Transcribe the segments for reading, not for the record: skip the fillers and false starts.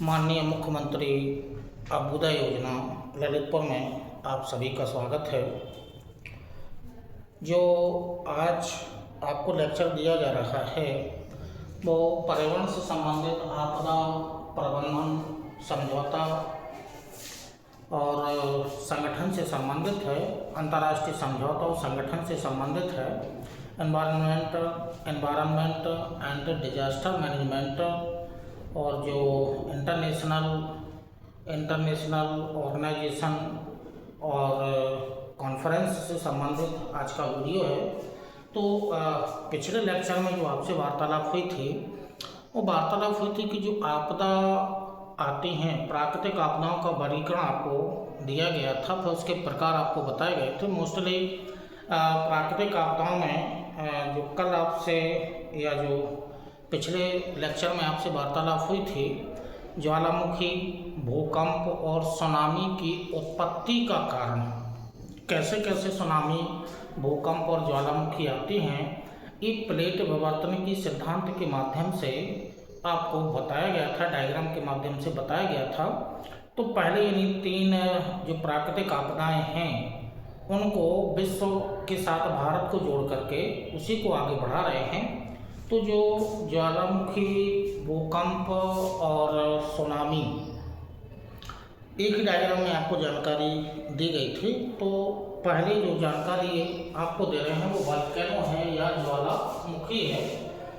माननीय मुख्यमंत्री अभ्युदय योजना ललितपुर में आप सभी का स्वागत है। जो आज आपको लेक्चर दिया जा रहा है वो पर्यावरण से संबंधित आपदा प्रबंधन समझौता और संगठन से संबंधित है, अंतर्राष्ट्रीय समझौता और संगठन से संबंधित है। एनवायरनमेंट एंड डिजास्टर मैनेजमेंट और जो इंटरनेशनल ऑर्गेनाइजेशन और कॉन्फ्रेंस से संबंधित आज का वीडियो है। तो पिछले लेक्चर में जो आपसे वार्तालाप हुई थी वो वार्तालाप हुई थी कि जो आपदा आती हैं, प्राकृतिक आपदाओं का वर्गीकरण आपको दिया गया था, फिर उसके प्रकार आपको बताए गए थे। मोस्टली प्राकृतिक आपदाओं में जो कल आपसे या जो पिछले लेक्चर में आपसे वार्तालाप हुई थी, ज्वालामुखी, भूकंप और सुनामी की उत्पत्ति का कारण, कैसे कैसे सुनामी, भूकंप और ज्वालामुखी आती हैं, एक प्लेट विवर्तन की सिद्धांत के माध्यम से आपको बताया गया था, डायग्राम के माध्यम से बताया गया था। तो पहले यानी 3 जो प्राकृतिक आपदाएं हैं उनको विश्व के साथ भारत को जोड़ करके उसी को आगे बढ़ा रहे हैं। तो जो ज्वालामुखी, भूकंप और सुनामी एक ही डायग्राम में आपको जानकारी दी गई थी। तो पहले जो जानकारी आपको दे रहे हैं वो वोल्केनो है या ज्वालामुखी है।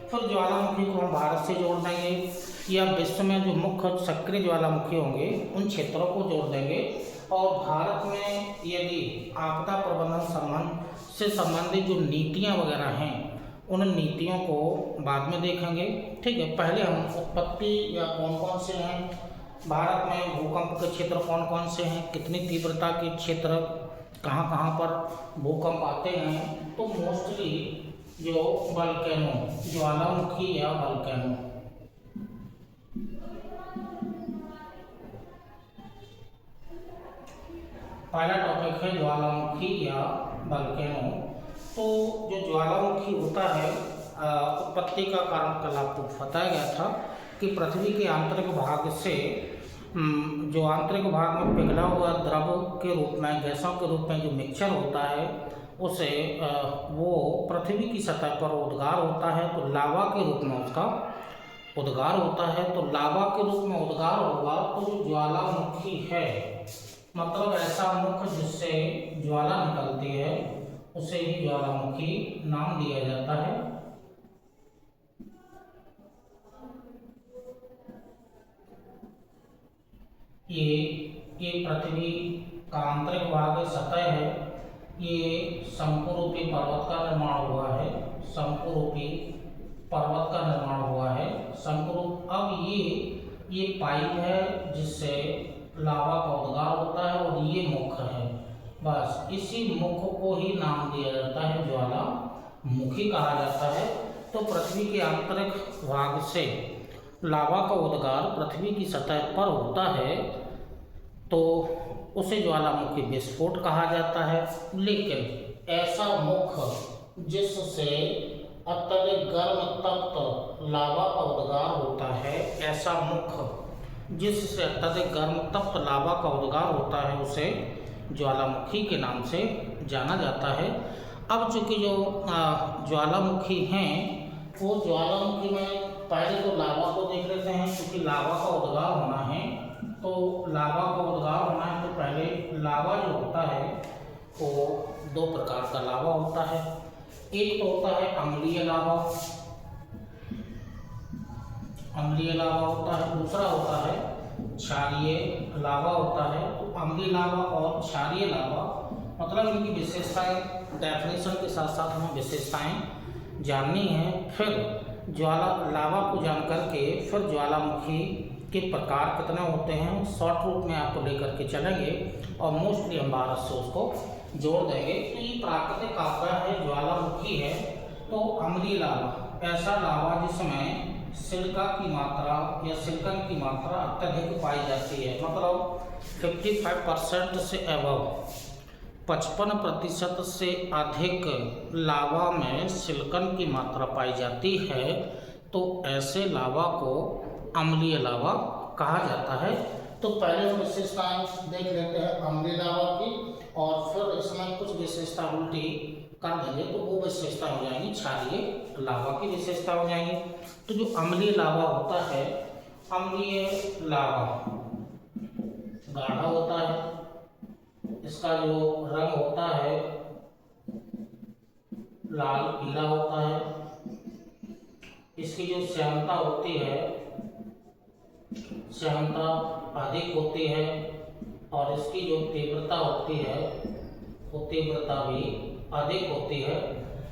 फिर ज्वालामुखी को हम भारत से जोड़ देंगे या विश्व में जो मुख्य सक्रिय ज्वालामुखी होंगे उन क्षेत्रों को जोड़ देंगे। और भारत में यदि आपदा प्रबंधन से संबंधित जो नीतियाँ वगैरह हैं उन नीतियों को बाद में देखेंगे। ठीक है, पहले हम उत्पत्ति या कौन कौन से हैं भारत में, भूकंप के क्षेत्र कौन कौन से हैं, कितनी तीव्रता के क्षेत्र, कहाँ कहाँ पर भूकंप आते हैं। तो मोस्टली जो वोल्केनो, ज्वालामुखी या वोल्केनो, पहला टॉपिक है ज्वालामुखी या वोल्केनो। तो जो ज्वालामुखी होता है, उत्पत्ति का कारण कल आपको बताया गया था कि पृथ्वी के आंतरिक भाग से जो आंतरिक भाग में पिघला हुआ द्रव के रूप में, गैसों के रूप में जो मिक्सचर होता है उसे वो पृथ्वी की सतह पर उद्गार होता है। तो लावा के रूप में उसका उद्गार होता है। तो लावा के रूप में उद्गार होगा तो जो ज्वालामुखी है, मतलब ऐसा मुख जिससे ज्वाला निकलती है, उसे ही ज्वालामुखी नाम दिया जाता है। ये पृथ्वी का आंतरिक भाग सतह है। ये शंकुरूपी पर्वत का निर्माण हुआ है, शंकुरूपी पर्वत का निर्माण हुआ है। शंकुरूप, अब ये पाइप है जिससे लावा का उद्गार होता है और ये मुख है। बस इसी मुख को ही नाम दिया जाता है, ज्वालामुखी कहा जाता है। तो पृथ्वी के आंतरिक भाग से लावा का उद्गार पृथ्वी की सतह पर होता है तो उसे ज्वालामुखी विस्फोट कहा जाता है। लेकिन ऐसा मुख जिससे अत्यधिक गर्म तप्त लावा का उद्गार होता है, ऐसा मुख जिससे अत्यधिक गर्म तप्त लावा का उद्गार होता है, उसे ज्वालामुखी के नाम से जाना जाता है। अब चूँकि जो ज्वालामुखी हैं वो ज्वालामुखी में पहले तो लावा को देख लेते हैं, क्योंकि लावा का उद्गार होना है। तो लावा का उद्गार होना है तो पहले लावा जो होता है वो 2 प्रकार का लावा होता है। एक तो होता है अम्लीय लावा, अम्लीय लावा होता है। दूसरा होता है क्षारीय लावा होता है। तो अम्लीय लावा और क्षारीय लावा, मतलब इनकी विशेषताएं, डेफिनेशन के साथ साथ हमें विशेषताएं जाननी है। फिर लावा को जान करके फिर ज्वालामुखी के प्रकार कितने होते हैं शॉर्ट रूप में आपको लेकर के चलेंगे और मोस्टली हम भारत से उसको जोड़ देंगे। तो ये प्राकृतिक आपदा है, ज्वालामुखी है। तो अम्लीय लावा, ऐसा लावा जिसमें सिलिका की मात्रा या सिलिकन की मात्रा अत्यधिक पाई जाती है, मतलब 55% से अबव, 55% से अधिक लावा में सिलिकन की मात्रा पाई जाती है। तो ऐसे लावा को अम्लीय लावा कहा जाता है। तो पहले हम विशेषताएं देख लेते हैं अम्लीय लावा की, और फिर इसमें कुछ विशेषता उल्टी कर देंगे तो वो विशेषता हो जाएंगी क्षारीय लावा की विशेषता हो जाएंगी। तो जो अम्लीय लावा होता है, अम्लीय लावा गाढ़ा होता है, इसका जो रंग होता है लाल पीला होता है, इसकी जो श्यामता होती है, श्यामता अधिक होती है, और इसकी जो तीव्रता होती है वो तीव्रता भी अधिक होती है।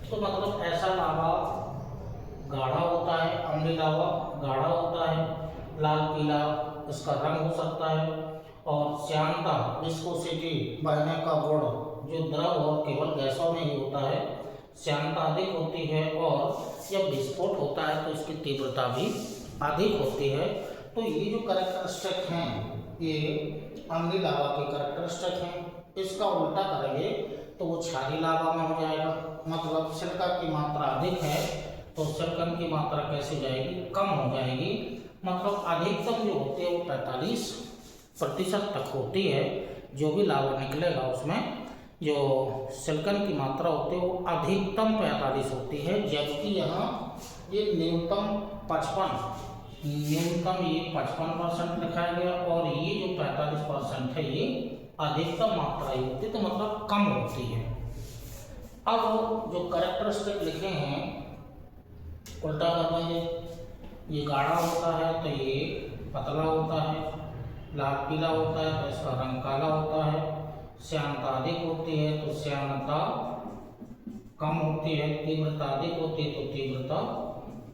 तो मतलब ऐसा लावा गाढ़ा होता है, अम्लीय लावा गाढ़ा होता है, लाल पीला इसका रंग हो सकता है, और श्यानता विस्कोसिटी बहने का गुण जो द्रव और केवल गैसों में ही होता है, श्यानता अधिक होती है, और जब विस्फोट होता है तो इसकी तीव्रता भी अधिक होती है। तो ये जो कैरेक्टरिस्टिक हैं ये अम्लीय लावा के कैरेक्टरिस्टिक हैं। इसका उल्टा करेंगे तो वो क्षारीय लावा में हो जाएगा। मतलब सिरका की मात्रा अधिक है तो सिरकन की मात्रा कैसे जाएगी, कम हो जाएगी। मतलब अधिकतम जो होती है वो 45% तक होती है। जो भी लावा निकलेगा उसमें जो सिलिकॉन की मात्रा होती है वो अधिकतम 45 होती है, जबकि यहाँ ये न्यूनतम 55% दिखाया गया, और ये जो 45% है ये अधिकतम मात्रा ही होती है, तो मतलब कम होती है। अब जो कैरेक्टरिस्टिक लिखे हैं उल्टा कर देंगे। ये गाढ़ा होता है तो ये पतला होता है, लाल पीला होता है तो इसका रंग काला होता है, श्यानता अधिक होती है तो श्यानता कम होती है, तीव्रता अधिक होती है तो तीव्रता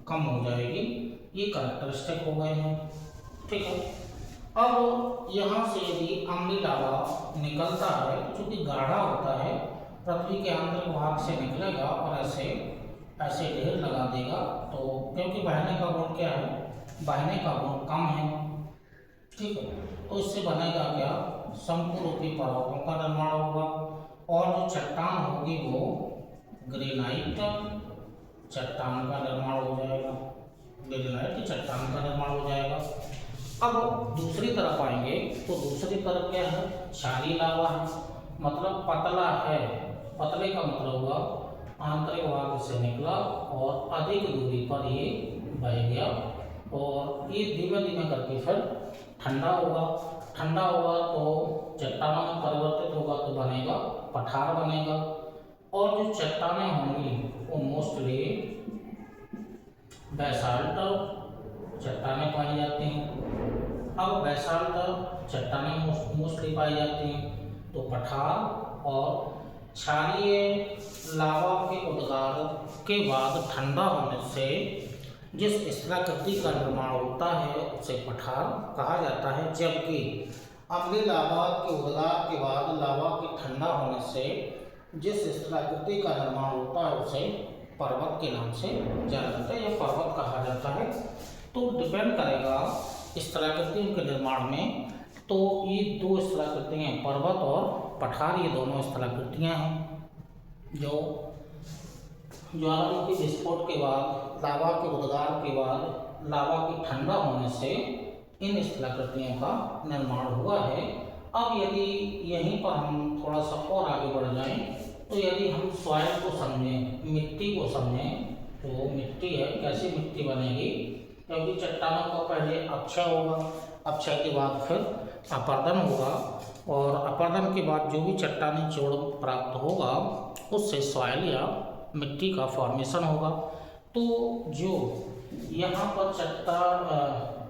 कम हो जाएगी। ये कैरेक्टरिस्टिक हो गए हैं, ठीक है। अब यहाँ से यदि अम्लीय लावा निकलता है चूँकि गाढ़ा होता है, पृथ्वी के आंतरिक भाग से निकलेगा और ऐसे ढेर लगा देगा, तो क्योंकि बहने का गुण क्या है, बहने का गुण कम है, ठीक है। तो इससे बनेगा क्या, समरूपी परवकों का निर्माण होगा, और जो चट्टान होगी वो ग्रेनाइट चट्टान का निर्माण हो जाएगा, ग्रेनाइट चट्टान का निर्माण हो जाएगा। अब दूसरी तरफ आएंगे तो दूसरी तरफ क्या है, क्षारीय लावा है, मतलब पतला है। पतले का मतलब हुआ आंतरिक भाग से निकला और अधिक दूरी पर ये बह गया, और ये धीमे धीमे करके फिर ठंडा होगा। ठंडा होगा तो चट्टानों में परिवर्तित होगा तो बनेगा पठार बनेगा, और जो चट्टानें होंगी वो मोस्टली बेसाल्ट चट्टानें पाई जाती हैं। अब बेसाल्ट चट्टानें मोस्टली पाई जाती हैं, तो पठार और क्षारीय लावा के उद्गार के बाद ठंडा होने से जिस स्थलाकृति का निर्माण होता है उसे पठार कहा जाता है, जबकि अम्लीय लावा के उद्गार के बाद लावा के ठंडा होने से जिस स्थलाकृति का निर्माण होता है उसे पर्वत के नाम से जाना जाता है या पर्वत कहा जाता है। तो डिपेंड करेगा स्थलाकृतियों के निर्माण में। तो ये दो स्थलाकृतियाँ पर्वत और पठार, ये दोनों स्थलाकृतियाँ हैं जो ज्वालामुखी विस्फोट के बाद, लावा के उद्गार के बाद, लावा के ठंडा होने से इन स्थलाकृतियों का निर्माण हुआ है। अब यदि यहीं पर हम थोड़ा सा और आगे बढ़ जाएं, तो यदि हम सॉइल को समझें, मिट्टी को समझें, तो मिट्टी है, कैसी मिट्टी बनेगी, क्योंकि चट्टानों का पहले अक्षय होगा, अक्षय के बाद फिर अपर्दन होगा, और अपर्दन के बाद जो भी चट्टानी जोड़ प्राप्त होगा उससे सॉइल या मिट्टी का फॉर्मेशन होगा। तो जो यहाँ पर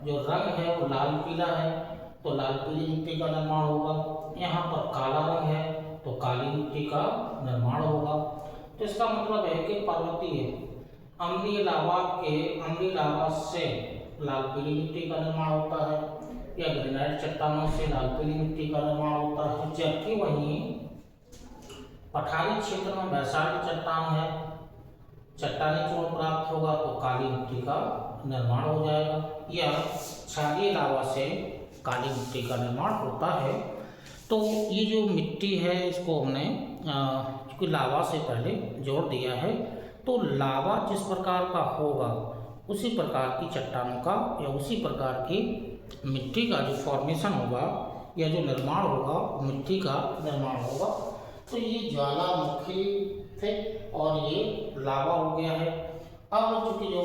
जो रंग है वो लाल पीला है, तो लाल पीली मिट्टी का निर्माण होगा। यहाँ पर काला रंग है तो काली मिट्टी का निर्माण होगा। तो इसका मतलब है कि पर्वतीय अम्लीय लावा से लाल पीली मिट्टी का निर्माण होता है, या ग्रेनाइट चट्टानों से लाल पीली मिट्टी का निर्माण होता है, जबकि वहीं पठारी क्षेत्र में बेसाल्ट चट्टान है, चट्टानी चूर्ण प्राप्त होगा तो काली मिट्टी का निर्माण हो जाएगा, या क्षारीय लावा से काली मिट्टी का निर्माण होता है। तो ये जो मिट्टी है इसको हमने क्योंकि लावा से पहले जोड़ दिया है, तो लावा जिस प्रकार का होगा उसी प्रकार की चट्टानों का या उसी प्रकार की मिट्टी का जो फॉर्मेशन होगा या जो निर्माण होगा, मिट्टी का निर्माण होगा। तो ये ज्वालामुखी थे और ये लावा हो गया है। अब चूँकि जो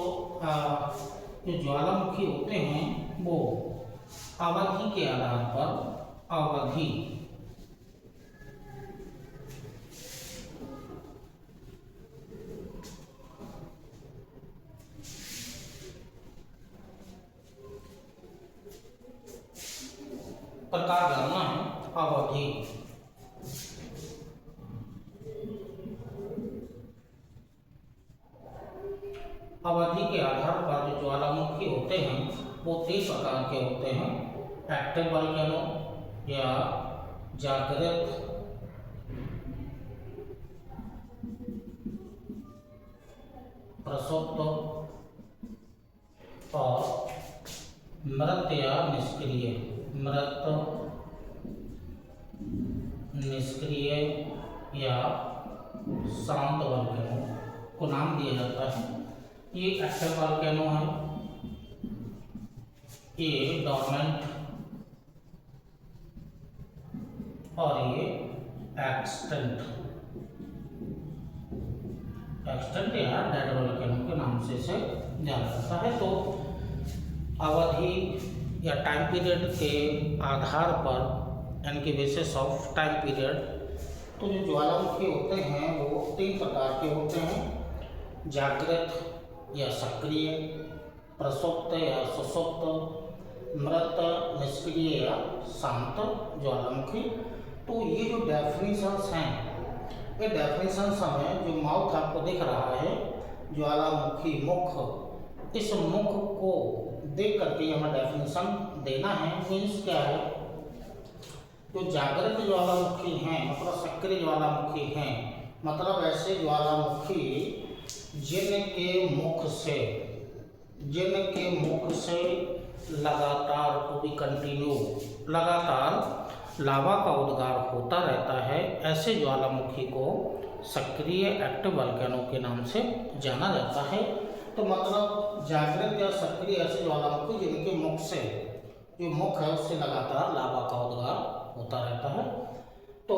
ज्वालामुखी होते हैं वो अवधि के आधार पर अवधि प्रकार जानना है। अवधि अवधि के आधार पर जो ज्वालामुखी होते हैं वो 3 प्रकार के होते हैं। एक्टिव वोल्केनो या जागृत, प्रसुप्त और मृत या निष्क्रिय। मृत, निष्क्रिय या शांत वोल्केनो को नाम दिया जाता है। ये एक्टिव वोल्केनो है, ये डोर्मेंट और ये एक्सटेंट या डेड वोल्केनो के नाम से इसे जाना जाता है। तो अवधि या टाइम पीरियड के आधार पर, यानी कि बेसिस ऑफ टाइम पीरियड, तो जो ज्वालामुखी होते हैं वो 3 प्रकार के होते हैं। जागृत या सक्रिय, प्रसुप्त या सुषुप्त, मृत, निष्क्रिय या शांत ज्वालामुखी। तो ये जो डेफिनेशंस हैं, ये डेफिनेशंस हमें, जो माउथ आपको दिख रहा है, ज्वालामुखी मुख, इस मुख को देख करके हमें डेफिनेशन देना है। मीन्स क्या है, जो जागृत ज्वालामुखी हैं मतलब सक्रिय ज्वालामुखी हैं, मतलब ऐसे ज्वालामुखी जिनके मुख से लगातार, टू बी कंटिन्यू, लगातार लावा का उद्गार होता रहता है, ऐसे ज्वालामुखी को सक्रिय एक्टिव वोल्केनो के नाम से जाना जाता है। तो मतलब जागृत या सक्रिय ऐसे ज्वालामुखी जिनके मुख से, जो मुख है उससे लगातार लावा का उद्गार होता रहता है। तो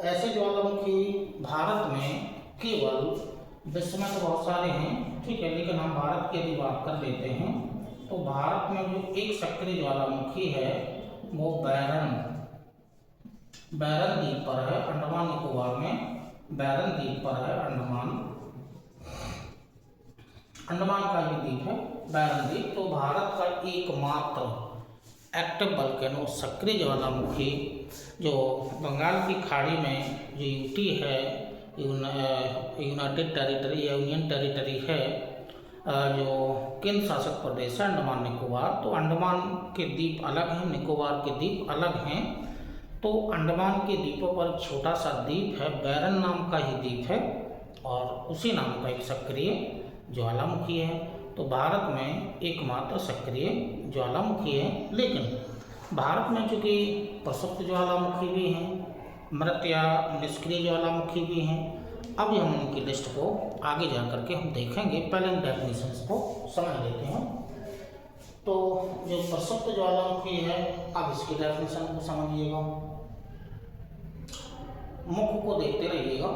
ऐसे ज्वालामुखी भारत में केवल, विश्व में तो बहुत सारे हैं, ठीक है, लेकिन हम भारत की यदि बात कर लेते हैं तो भारत में जो एक सक्रिय ज्वालामुखी है वो बैरन द्वीप पर है, अंडमान निकोबार में बैरन द्वीप पर है। अंडमान का ही द्वीप है बैरन द्वीप। तो भारत का एकमात्र एक्टिव वोल्केनो सक्रिय ज्वालामुखी जो बंगाल की खाड़ी में जो यूटी है, यूनाइटेड टेरिटरी या यूनियन टेरिटरी है, जो केंद्र शासित प्रदेश है अंडमान निकोबार। तो अंडमान के द्वीप अलग हैं, निकोबार के द्वीप अलग हैं। तो अंडमान के द्वीपों पर छोटा सा द्वीप है, बैरन नाम का ही द्वीप है, और उसी नाम का एक सक्रिय ज्वालामुखी है। तो भारत में एकमात्र सक्रिय ज्वालामुखी है। लेकिन भारत में चूँकि प्रसुप्त ज्वालामुखी भी हैं, मृत या निष्क्रिय ज्वालामुखी भी हैं। अब हम उनकी लिस्ट को आगे जा कर के हम देखेंगे, पहले इन डेफिनेशंस को समझ लेते हैं। तो जो प्रसुप्त ज्वालामुखी है, अब इसकी डेफिनेशन को समझिएगा, मुख को देखते रहिएगा।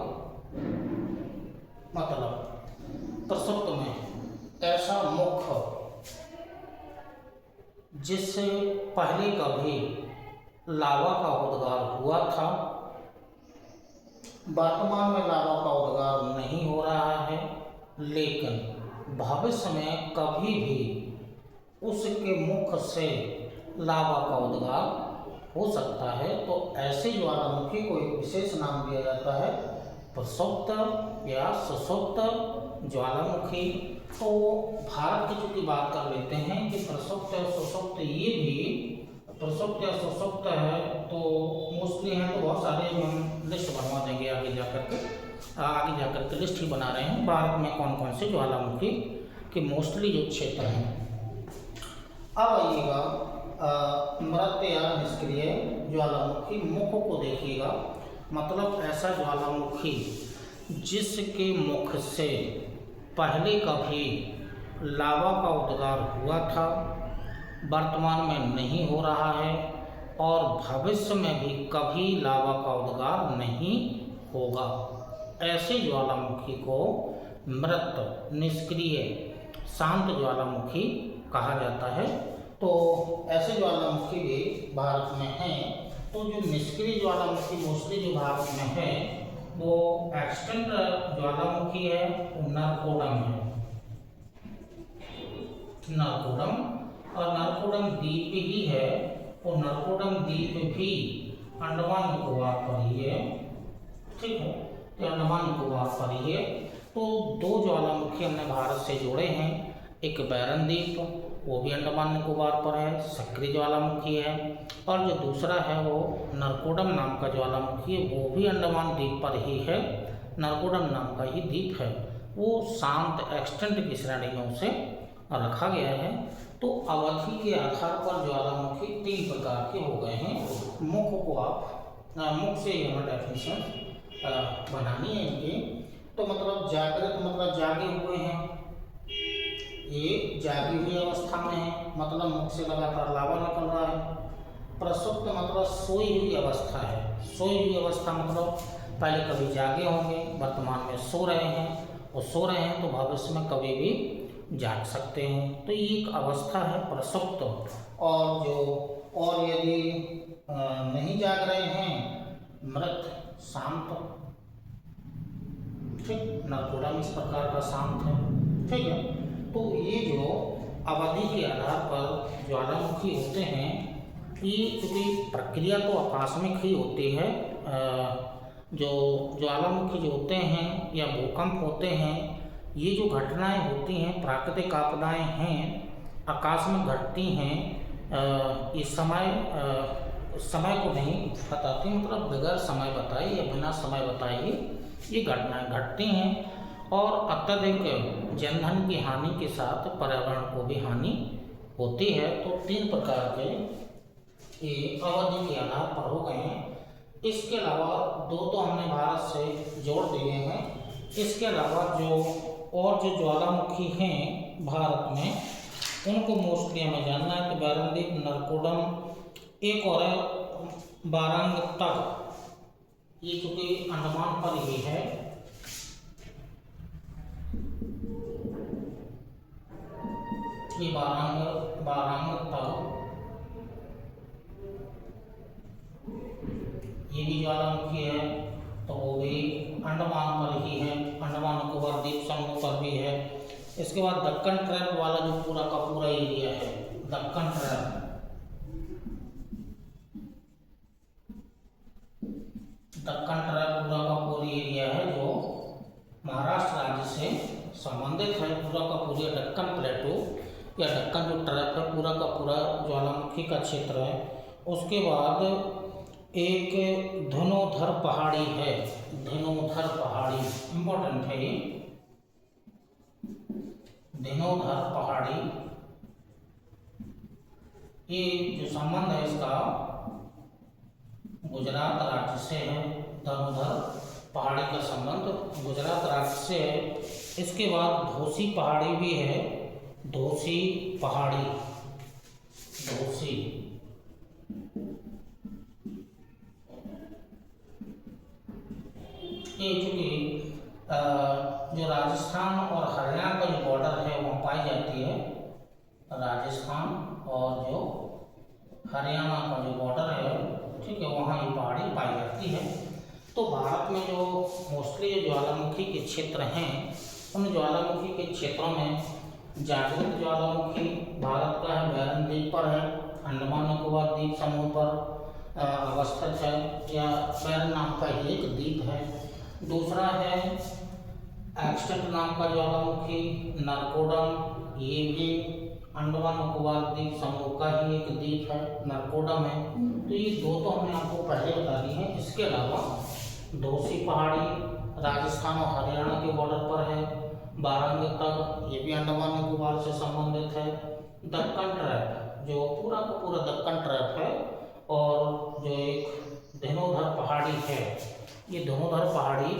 मतलब प्रसुप्त में ऐसा मुख जिससे पहले कभी लावा का उद्गार हुआ था, वर्तमान में लावा का उद्गार नहीं हो रहा है, लेकिन भविष्य में कभी भी उसके मुख से लावा का उद्गार हो सकता है। तो ऐसे ज्वालामुखी को एक विशेष नाम दिया जाता है, प्रसुप्त या सुषुप्त ज्वालामुखी। तो भारत की चूँकि बात कर लेते हैं कि प्रसुप्त या सुषुप्त, ये भी प्रसुप्त या सुषुप्त है तो मोस्टली हैं, तो बहुत सारे हम लिस्ट बनवा देंगे आगे जाकर के लिस्ट ही बना रहे हैं भारत में कौन कौन से ज्वालामुखी के मोस्टली जो क्षेत्र हैं। अब आइएगा मृत या निष्क्रिय ज्वालामुखी, मुख को देखिएगा। मतलब ऐसा ज्वालामुखी जिसके मुख से पहले कभी लावा का उद्गार हुआ था, वर्तमान में नहीं हो रहा है और भविष्य में भी कभी लावा का उद्गार नहीं होगा। ऐसे ज्वालामुखी को मृत, निष्क्रिय, शांत ज्वालामुखी कहा जाता है। तो ऐसे ज्वालामुखी भी भारत में हैं। तो जो निष्क्रिय ज्वालामुखी मोस्टली जो भारत में है वो एक्सटेंट ज्वालामुखी है, वो नरकोडम है, नरकोडम। और नरकोडम द्वीप ही है, वो नरकोडम द्वीप भी अंडमान निकोबार पर ही है, ठीक है, तो अंडमान निकोबार पर ही है। तो दो ज्वालामुखी हमने भारत से जोड़े हैं, एक बैरन द्वीप वो भी अंडमान निकोबार पर है, सक्रिय ज्वालामुखी है, और जो दूसरा है वो नरकोडम नाम का ज्वालामुखी है, वो भी अंडमान द्वीप पर ही है, नरकोडम नाम का ही द्वीप है, वो शांत एक्सटेंट की श्रेणी में उसे रखा गया है। तो अवधि के आधार पर ज्वालामुखी 3 प्रकार के हो गए हैं। मुख्य को आप मुख्य से हमें डेफिनेशन बनानी है इनकी। तो मतलब जागृत मतलब जागे हुए हैं, ये जागी हुई अवस्था में है, मतलब मुख से लगातार लावा निकल रहा है। प्रसुप्त मतलब सोई हुई अवस्था है, सोई हुई अवस्था मतलब पहले कभी जागे होंगे, वर्तमान में सो रहे हैं, और सो रहे हैं तो भविष्य में कभी भी जाग सकते हैं। तो ये एक अवस्था है प्रसुप्त। और यदि नहीं जाग रहे हैं, मृत, शांत, ठीक, नरकोडम इस प्रकार का शांत है, ठीक है। तो ये जो अवधि के आधार पर ज्वालामुखी होते हैं, ये क्योंकि प्रक्रिया तो आकस्मिक ही होती है, जो ज्वालामुखी जो होते हैं या भूकंप होते हैं, ये जो घटनाएं होती हैं, प्राकृतिक आपदाएं हैं, आकाश में घटती हैं, ये समय को नहीं बताती, मतलब बगैर समय बताए या बिना समय बताए ये घटनाएं घटती हैं, और अत्यधिक जनधन की हानि के साथ पर्यावरण को भी हानि होती है। तो 3 प्रकार के ये अवधि के आधार पर हो गए हैं। इसके अलावा 2 तो हमने भारत से जोड़ दिए हैं। इसके अलावा जो ज्वालामुखी हैं भारत में, उनको मोस्टली हमें जानना है। तो बैरन द्वीप, नरकोडम, एक और है बारांग तट, ये चूँकि अंडमान पर ही है, ये बारांग तट, ये भी ज्वालामुखी है, तो वो भी अंडमान पर ही है, अंडमान निकोबार द्वीप समूह पर भी है। इसके बाद दक्कन ट्रैप वाला जो पूरा का पूरा एरिया है, दक्कन ट्रैप, पूरा का पूरा एरिया है जो महाराष्ट्र राज्य से संबंधित है, पूरा का पूरा दक्कन प्लेटो या दक्कन जो ट्रैप है, पूरा का पूरा ज्वालामुखी का क्षेत्र है। उसके बाद एक धनोधर पहाड़ी है, धनोधर पहाड़ी इंपॉर्टेंट है, ये धनोधर पहाड़ी, ये जो संबंध है इसका गुजरात राज्य से है, धनोधर पहाड़ी का संबंध गुजरात राज्य से है। इसके बाद धोसी पहाड़ी भी है, धोसी पहाड़ी, धोसी, ये चूँकि जो राजस्थान और हरियाणा का जो बॉर्डर है वहाँ पाई जाती है, राजस्थान और जो हरियाणा का जो बॉर्डर है, ठीक है, वहाँ ये पहाड़ी पाई जाती है। तो भारत में जो मोस्टली जो ज्वालामुखी के क्षेत्र हैं, उन ज्वालामुखी के क्षेत्रों में जागृत ज्वालामुखी भारत का है, बैरन द्वीप पर है, अंडमान निकोबार द्वीप समूह पर अवस्थित है, या बैरन नाम का ही एक द्वीप है। दूसरा है एक्सटेंट नाम का ज्वालामुखी नरकोडम, ये भी अंडमान निकोबार द्वीप समूह का ही एक द्वीप है, नरकोडम है। तो ये 2 तो हमने आपको पहले बता दी है। इसके अलावा धोसी पहाड़ी राजस्थान और हरियाणा के बॉर्डर पर है, बारांग तट, ये भी अंडमान निकोबार से संबंधित है। दक्कन ट्रैप जो पूरा का पूरा दक्कन ट्रैप है, और जो एक धनोधर पहाड़ी है, ये धनोधर पहाड़ी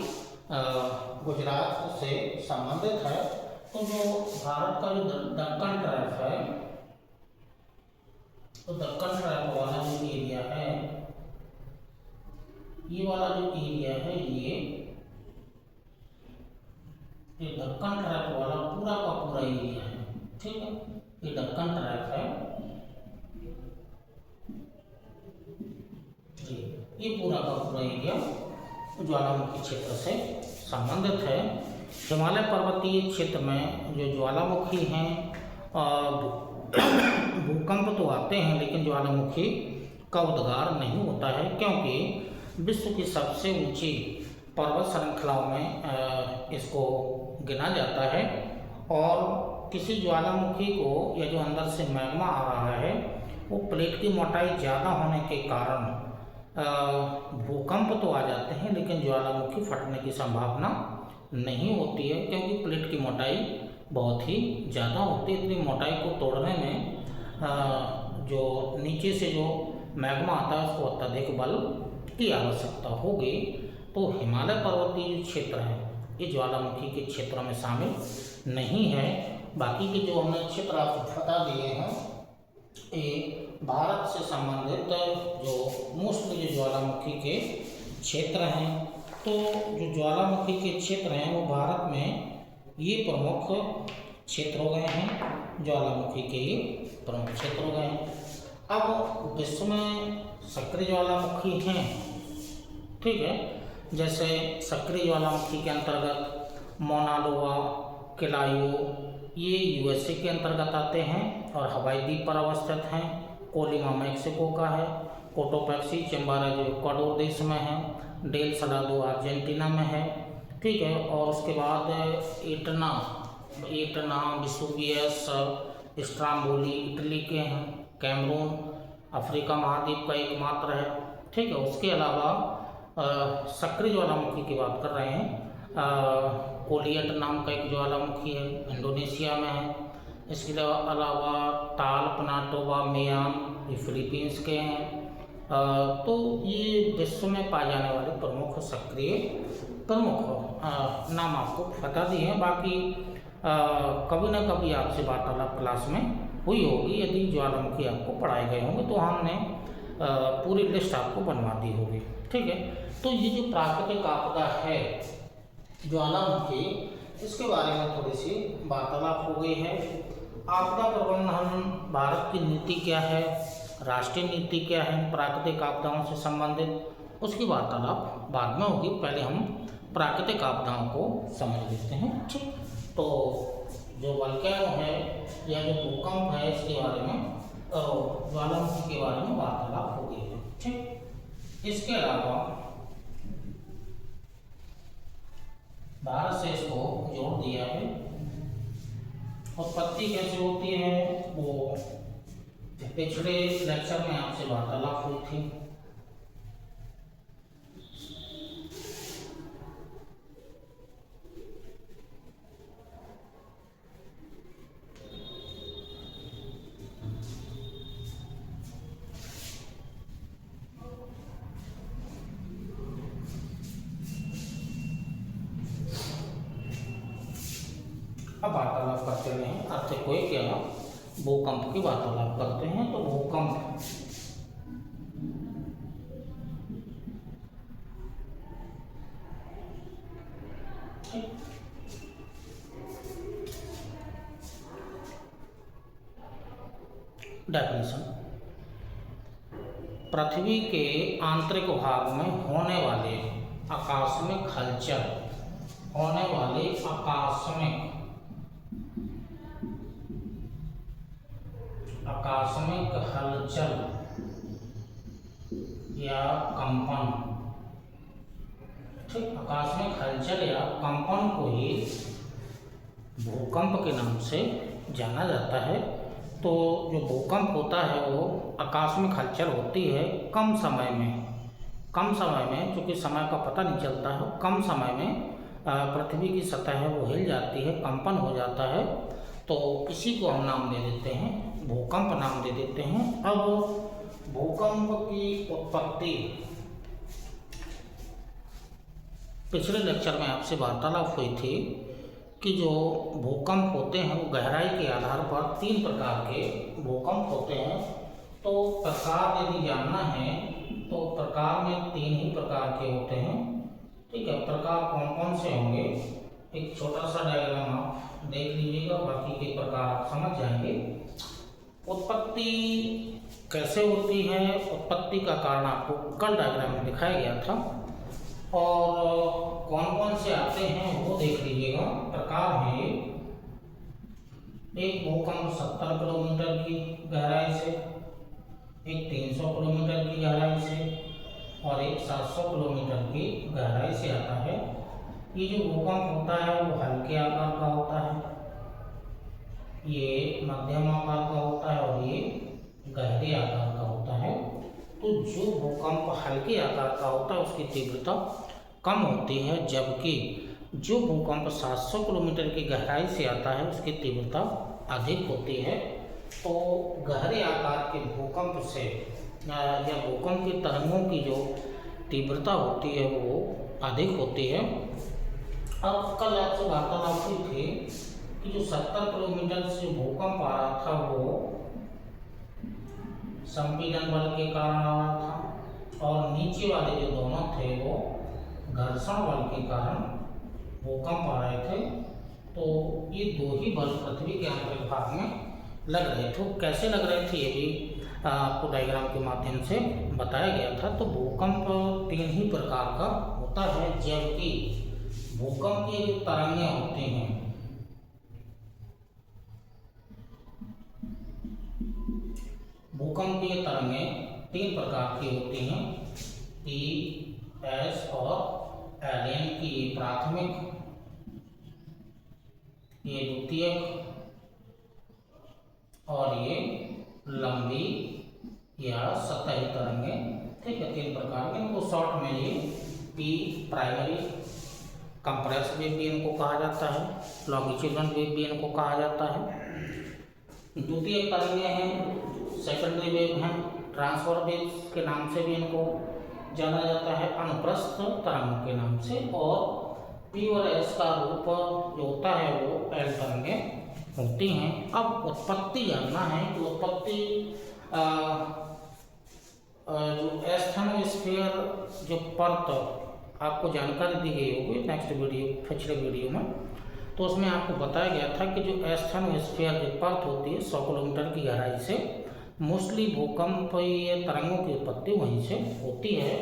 गुजरात से संबंधित है। तो जो भारत का जो दक्कन ट्रैप है, तो दक्कन ट्रैप वाला जो एरिया है, ये वाला जो एरिया है ये दक्कन ट्रैप वाला पूरा का पूरा एरिया है। ठीक है, ये दक्कन ट्रैप है, ये पूरा का पूरा एरिया ज्वालामुखी क्षेत्र से संबंधित है। हिमालय पर्वतीय क्षेत्र में जो ज्वालामुखी हैं भूकंप तो आते हैं, लेकिन ज्वालामुखी का उद्गार नहीं होता है, क्योंकि विश्व की सबसे ऊंची पर्वत श्रृंखलाओं में इसको गिना जाता है। और किसी ज्वालामुखी को या जो अंदर से मैग्मा आ रहा है वो प्लेट की मोटाई ज़्यादा होने के कारण भूकंप तो आ जाते हैं, लेकिन ज्वालामुखी फटने की संभावना नहीं होती है, क्योंकि प्लेट की मोटाई बहुत ही ज़्यादा होती है। इतनी मोटाई को तोड़ने में जो नीचे से जो मैग्मा आता है उसको अत्यधिक बल की आवश्यकता होगी। तो हिमालय पर्वतीय क्षेत्र है ये ज्वालामुखी के क्षेत्रों में शामिल नहीं है। बाकी के जो हमने क्षेत्र आपको बता दिए हैं ये भारत से संबंधित जो मोस्टली जो ज्वालामुखी के क्षेत्र हैं, तो जो ज्वालामुखी के क्षेत्र हैं वो भारत में ये प्रमुख क्षेत्र हो गए हैं, ज्वालामुखी के ये प्रमुख क्षेत्र हो गए हैं। अब विश्व में सक्रिय ज्वालामुखी हैं, ठीक है, जैसे सक्रिय ज्वालामुखी के अंतर्गत मौना लोआ, केलायो, ये यूएसए के अंतर्गत आते हैं और हवाई द्वीप पर अवस्थित हैं। कोलिमा मैक्सिको का है, कोटोपैक्सी चिंबारा जो इक्वाडोर देश में है, डेल सलादो अर्जेंटीना में है। ठीक है, और उसके बाद एटना विसुवियस स्ट्राम्बोली इटली के हैं, कैमरून अफ्रीका महाद्वीप का एकमात्र है। ठीक है, उसके अलावा सक्रिय ज्वालामुखी की बात कर रहे हैं, कोलियट नाम का एक ज्वालामुखी है, इंडोनेशिया में है। इसके अलावा ताल पनाटोबा मेयान ये फिलीपींस के हैं। तो ये विश्व में पाए जाने वाले प्रमुख सक्रिय नाम आपको बता दिए हैं। बाकी कभी ना कभी आपसे वार्तालाप क्लास में हुई होगी, यदि ज्वालामुखी आपको पढ़ाए गए होंगे तो हमने पूरी लिस्ट आपको बनवा दी होगी। ठीक है, तो ये जो प्राकृतिक आपदा है ज्वालामुखी, इसके बारे में थोड़ी सी वार्तालाप हो गई है। आपदा प्रबंधन भारत की नीति क्या है, राष्ट्रीय नीति क्या है प्राकृतिक आपदाओं से संबंधित, उसकी वार्तालाप बाद में होगी। पहले हम प्राकृतिक आपदाओं को समझ लेते हैं। ठीक, तो जो वल्केनो है या जो भूकंप है इसके बारे में ज्वालामुखी के बारे में वार्तालाप हो गई है। ठीक, इसके अलावा भारत से इसको जोड़ दिया है। उत्पत्ति कैसे होती है वो पिछले लेक्चर में आपसे वार्तालाप हुई थी। अब वार्तालाप करते हैं आपसे कोई क्या भूकंप की वार्तालाप करते हैं। तो भूकंप डेफिनेशन, पृथ्वी के आंतरिक भाग में होने वाले आकस्मिक हलचल, होने वाले आकस्मिक हलचल या कंपन। ठीक, आकस्मिक हलचल या कंपन को ही भूकंप के नाम से जाना जाता है। तो जो भूकंप होता है वो आकस्मिक हलचल होती है कम समय में, चूँकि समय का पता नहीं चलता है, कम समय में पृथ्वी की सतह है वो हिल जाती है, कंपन हो जाता है। तो इसी को हम नाम दे देते हैं भूकंप, नाम दे देते हैं। अब भूकंप की उत्पत्ति पिछले लेक्चर में आपसे वार्तालाप हुई थी कि जो भूकंप होते हैं वो गहराई के आधार पर 3 प्रकार के भूकंप होते हैं। तो प्रकार यदि जानना है तो प्रकार में 3 ही प्रकार के होते हैं। ठीक है, प्रकार कौन कौन से होंगे, एक छोटा सा डायग्राम आप देख लीजिएगा, बाकी के प्रकार आप समझ जाएंगे। उत्पत्ति कैसे होती है, उत्पत्ति का कारण आपको कल डायग्राम में दिखाया गया था, और कौन कौन से आते हैं वो देख लीजिएगा। प्रकार है एक भूकंप 70 किलोमीटर की गहराई से, एक 300 किलोमीटर की गहराई से और एक 700 किलोमीटर की गहराई से आता है। ये जो भूकंप होता है वो हल्के आकार का होता है, ये मध्यम आकार का होता है और ये गहरे आकार का होता है। तो जो भूकंप हल्के आकार का होता है उसकी तीव्रता कम होती है, जबकि जो भूकंप 700 किलोमीटर की गहराई से आता है उसकी तीव्रता अधिक होती है। तो गहरे आकार के भूकंप से या भूकंप की तरंगों की जो तीव्रता होती है वो अधिक होती है। अब कल आपसे वार्तालाप हुई थी कि जो 70 किलोमीटर से भूकंप आ रहा था वो संपीड़न बल के कारण आ रहा था, और नीचे वाले जो दोनों थे वो घर्षण बल के कारण भूकंप आ रहे थे। तो ये 2 ही बल पृथ्वी के आंतरिक भाग में लग रहे थे। कैसे लग रहे थे ये भी आपको डायग्राम के माध्यम से बताया गया था। तो भूकंप 3 ही प्रकार का होता है, जबकि भूकंप की जो तरंगें होती हैं भूकंप की तरंगें 3 प्रकार की होती हैं, ई, एस और एल। यानी कि ये प्राथमिक, ये द्वितीयक और ये लंबी या सतही तरंगें। ठीक है, 3 प्रकार के। इनको शॉर्ट में ये पी प्राइमरी कंप्रेस वेव भी इनको कहा जाता है, लॉन्गिट्यूडनल वेव भी इनको कहा जाता है। द्वितीय तरंगें हैं, सेकेंडरी वेव हैं, ट्रांसफर वेव के नाम से भी इनको जाना जाता है, अनुप्रस्थ तरंग के नाम से। और पी और एस का रूप जो होता है वो एल तरंगें होती हैं। अब उत्पत्ति जानना है कि उत्पत्ति जो एस्थेनोस्फीयर जो परत आपको जानकारी दी गई होगी नेक्स्ट वीडियो, पिछले वीडियो में, तो उसमें आपको बताया गया था कि जो एस्थेनोस्फीयर जो परत होती है 100 किलोमीटर की गहराई से, मोस्टली भूकंपीय तरंगों की उत्पत्ति वहीं से होती है।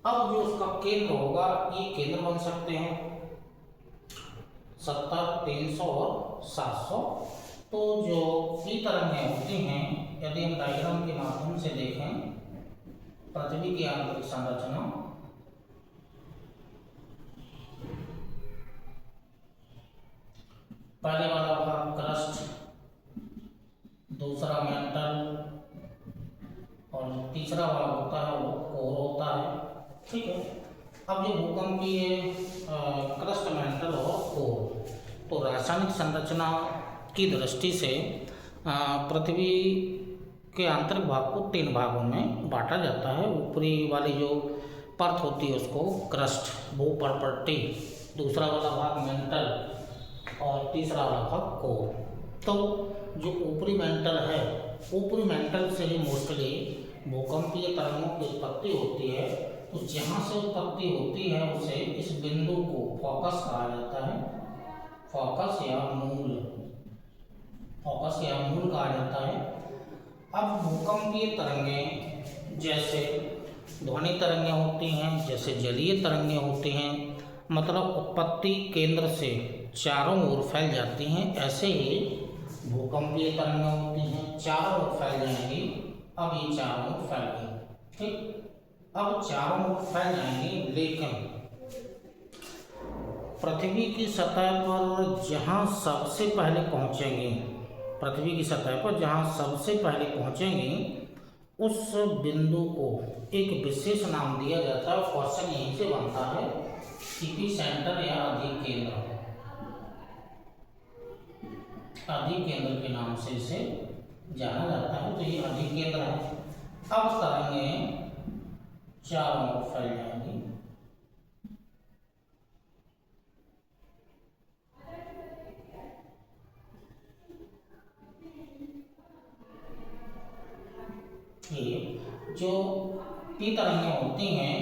अब जो उसका केंद्र होगा, ये केंद्र बन सकते हैं 70, 300 और 700। तो जो पी तरंगें होती हैं, यदि हम डायग्राम के माध्यम से देखें पृथ्वी की आंतरिक संरचना, पहले वाला भाग क्रस्ट, दूसरा मेंटल और तीसरा भाग होता है वो कोर होता है। ठीक है, अब जो भूकंपीय क्रस्ट, मेंटल और कोर, तो रासायनिक संरचना की दृष्टि से पृथ्वी के आंतरिक भाग को 3 भागों में बांटा जाता है। ऊपरी वाली जो परत होती है उसको क्रस्ट, भूपर्पट्टी, दूसरा वाला भाग मेंटल और तीसरा वाला भाग कोर। तो जो ऊपरी मेंटल है, ऊपरी मेंटल से ही मोस्टली भूकंपीय तरंगों की उत्पत्ति होती है। तो जहाँ से उत्पत्ति होती है उसे इस बिंदु को फोकस कहा जाता है, फोकस या मूल, फोकस या मूल कहा जाता है। अब भूकंपीय तरंगें जैसे ध्वनि तरंगें होती हैं, जैसे जलीय तरंगें होती हैं, मतलब उत्पत्ति केंद्र से चारों ओर फैल जाती हैं, ऐसे ही भूकंपीय तरंगें होती हैं, चारों ओर फैल जाएंगी। अब ये चारों ओर फैल गई, ठीक, अब चारों ओर फैल जाएंगी, लेकिन पृथ्वी की सतह पर जहाँ सबसे पहले पहुँचेंगी, पृथ्वी की सतह पर जहाँ सबसे पहले पहुँचेंगी उस बिंदु को एक विशेष नाम दिया जाता है। क्वेश्चन यहीं से बनता है, एपी सेंटर या अधिक केंद्र, अधिक केंद्र के नाम से इसे जाना जाता है। तो ये अधिक केंद्र है। अब तरंगें चारों ओर फैल जाएंगी, देखिए जो पी तरंगें होती हैं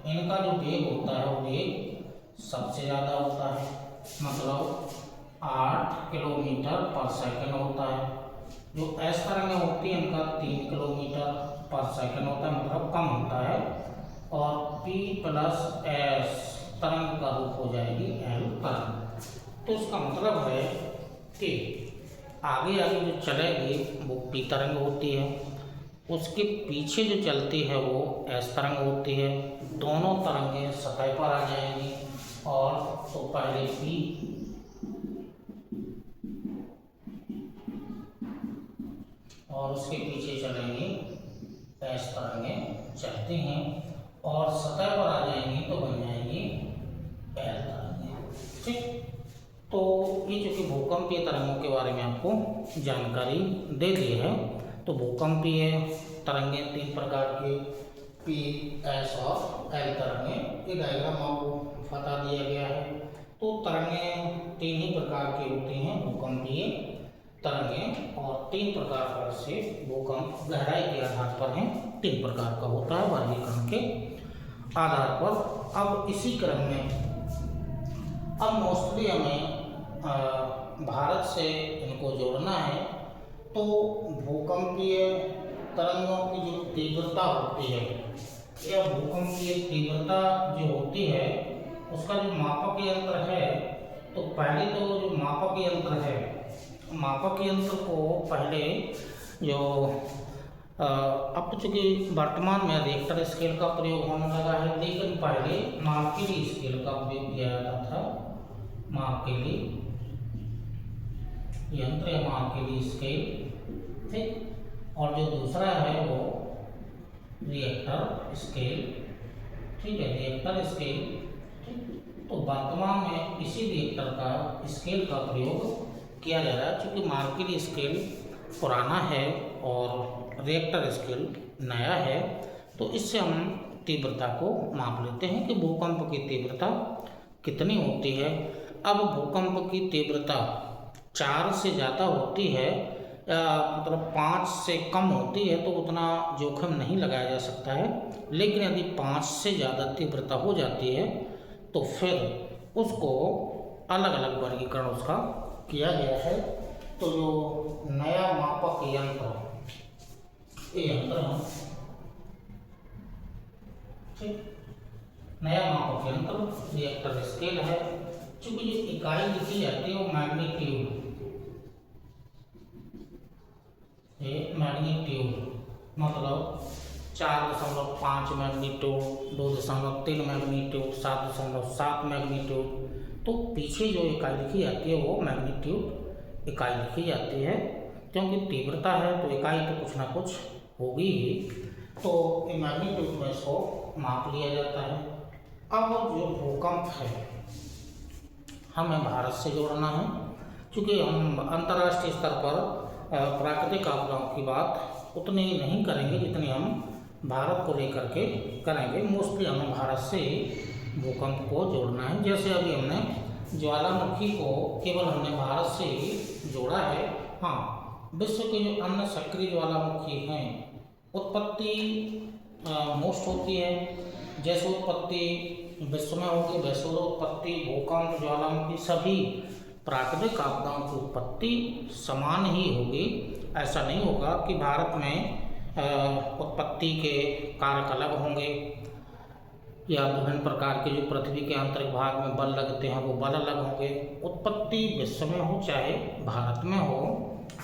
इनका जो वेग होता है वो वेग सबसे ज़्यादा होता है, मतलब 8 किलोमीटर पर सेकंड होता है। जो एस तरंगें होती हैं इनका 3 किलोमीटर पर सेकंड होता है, मतलब कम होता है। और P प्लस एस तरंग का रूप हो जाएगी एल तरंग। तो इसका मतलब है कि आगे आगे जो चलेगी वो पी तरंग होती है, उसके पीछे जो चलती है वो एस तरंग होती है। दोनों तरंगें सतह पर आ जाएंगी और तो पहले पी और उसके पीछे चलेंगी एस तरंगें चलती हैं और सतह पर आ जाएंगी तो बन जाएंगी एल तरंगें। ठीक, तो ये जो कि भूकंपीय तरंगों के बारे में आपको जानकारी दे दी है। तो भूकंपीय तरंगें 3 प्रकार की, पी, एस और एल तरंगें, ये डायग्राम आपको बता दिया गया है। तो तरंगें 3 ही प्रकार की होती हैं भूकंपीय तरंगें, और 3 प्रकार से भूकंप गहराई के आधार पर हैं, 3 प्रकार का होता है वर्गीकरण के आधार पर। अब इसी क्रम में अब मोस्टली हमें भारत से इनको जोड़ना है। तो भूकंपीय तरंगों की जो तीव्रता होती है या भूकंपीय तीव्रता जो होती है उसका जो मापक यंत्र है, तो पहले तो जो मापक यंत्र है, मापक यंत्र को पहले जो अब चूँकि वर्तमान में रिएक्टर स्केल का प्रयोग होने लगा है, लेकिन पहले मार्केली स्केल का उपयोग किया जाता था। मार्केली यंत्र या मार्केली स्केल, ठीक। और जो दूसरा है वो रिएक्टर स्केल, ठीक है, रिएक्टर स्केल, ठीक। तो वर्तमान में इसी रिएक्टर का स्केल का प्रयोग किया जा रहा है। चूँकि मार्केली स्केल पुराना है और रिएक्टर स्केल नया है, तो इससे हम तीव्रता को माप लेते हैं कि भूकंप की तीव्रता कितनी होती है। अब भूकंप की तीव्रता 4 से ज़्यादा होती है, मतलब 5 से कम होती है तो उतना जोखिम नहीं लगाया जा सकता है, लेकिन यदि 5 से ज़्यादा तीव्रता हो जाती है तो फिर उसको अलग अलग वर्गीकरण उसका किया गया है। तो जो नया मापक यंत्र, ये यंत्र है, ठीक, नया मापक यंत्र रिएक्टर स्केल है। चूंकि जो इकाई लिखी जाती है वो मैग्नीट्यूड, ये मैग्नीट्यूड मतलब 4.5 मैग्नीट्यूड, 2.3 मैग्नीट्यूड, 7.7 मैग्नीट्यूड, तो पीछे जो इकाई लिखी जाती है वो मैग्नीट्यूड इकाई लिखी जाती है, क्योंकि तीव्रता है तो इकाई तो कुछ ना कुछ होगी ही। तो ये मैग्नीट्यूड में इसको माप लिया जाता है। अब जो भूकंप है हमें भारत से जोड़ना है, क्योंकि हम अंतर्राष्ट्रीय स्तर पर प्राकृतिक आपदाओं की बात उतनी नहीं करेंगे जितनी हम भारत को लेकर के करेंगे। मोस्टली हमें भारत से भूकंप को जोड़ना है। जैसे अभी हमने ज्वालामुखी को केवल हमने भारत से ही जोड़ा है। हाँ, विश्व के जो अन्य सक्रिय ज्वालामुखी हैं उत्पत्ति मोस्ट होती है, जैसे उत्पत्ति विश्व में होगी वैसे उत्पत्ति भूकंप ज्वालामुखी सभी प्राकृतिक आपदाओं की उत्पत्ति समान ही होगी। ऐसा नहीं होगा कि भारत में उत्पत्ति के कारक अलग होंगे या विभिन्न प्रकार के जो पृथ्वी के आंतरिक भाग में बल लगते हैं वो बल अलग होंगे। उत्पत्ति विश्व में हो चाहे भारत में हो,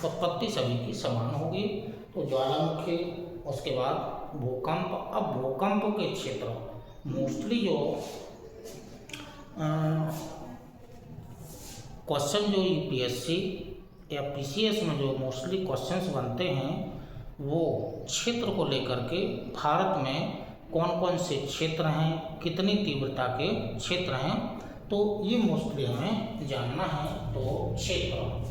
उत्पत्ति सभी की समान होगी। तो ज्वालामुखी, उसके बाद भूकंप। अब भूकंप के क्षेत्र मोस्टली जो क्वेश्चन जो यूपीएससी या पीसीएस में जो मोस्टली क्वेश्चंस बनते हैं वो क्षेत्र को लेकर के, भारत में कौन कौन से क्षेत्र हैं, कितनी तीव्रता के क्षेत्र हैं, तो ये मोस्टली हमें जानना है। तो क्षेत्र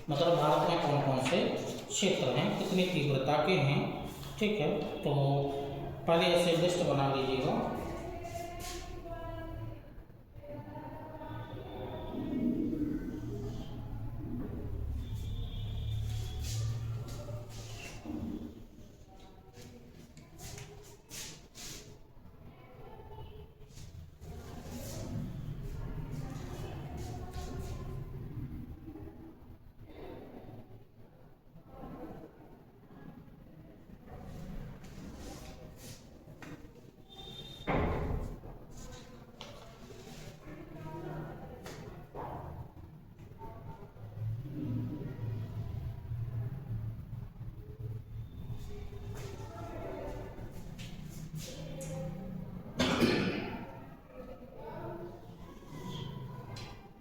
मतलब भारत में कौन कौन से क्षेत्र हैं, कितनी तीव्रता के हैं। ठीक है, तो पहले ऐसे लिस्ट बना लीजिएगा।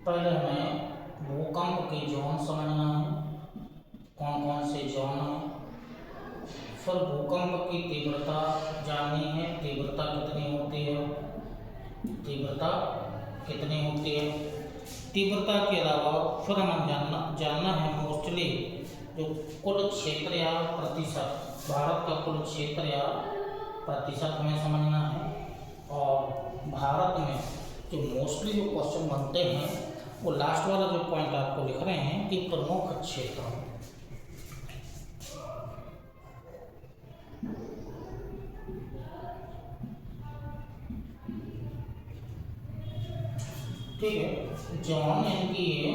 पहले हमें भूकंप के जोन समझना है, कौन कौन से जोन हैं। फिर भूकंप की तीव्रता जाननी है, तीव्रता कितनी होती है, तीव्रता कितनी होती है। तीव्रता के अलावा फिर हमें जानना है मोस्टली जो कुल क्षेत्र या प्रतिशत, भारत का कुल क्षेत्र या प्रतिशत हमें समझना है। और भारत में जो मोस्टली जो क्वेश्चन बनते हैं वो लास्ट वाला जो पॉइंट आपको लिख रहे हैं कि प्रमुख क्षेत्र। ठीक है, जोन यानी कि ये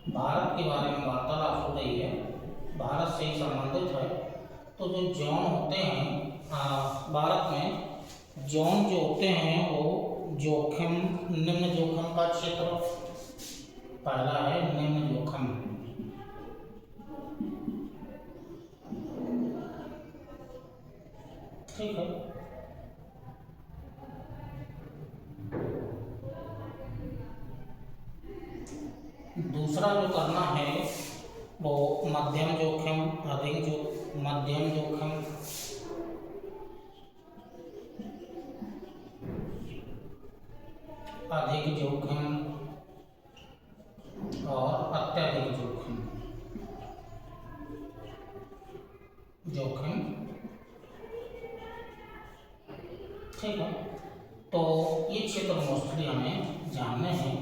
भारत के बारे में वार्तालाप हो रही है, भारत से ही संबंधित है। तो जो जोन होते हैं भारत में, जोन जो होते हैं वो जोखिम, निम्न जोखिम का क्षेत्र। पहला है निम्न जोखिम। ठीक है, दूसरा जो करना है वो मध्यम जोखिम, मध्यम जोखिम, अधिक जोखिम और अत्यधिक जोखिम। ठीक है, तो ये क्षेत्र मोस्टली हमें जानने हैं।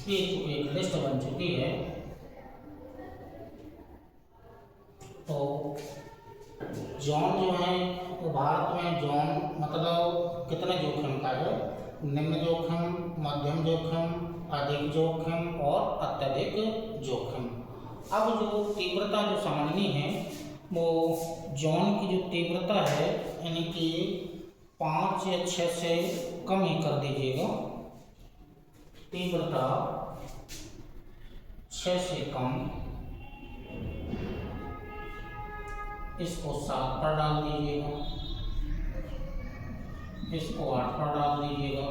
ये एक लिस्ट बन चुकी है। तो जोन जो है वो भारत में जोन मतलब कितने जोखिम का है, निम्न जोखिम, मध्यम जोखिम, अधिक जोखिम और अत्यधिक जोखिम। अब जो तीव्रता जो समझनी है वो जोन की जो तीव्रता है यानी कि 5 या 6 से कम ही कर दीजिएगा। तीव्रता 6 से कम, इसको 7 पर डाल दीजिएगा, इसको 8 पर डाल दीजिएगा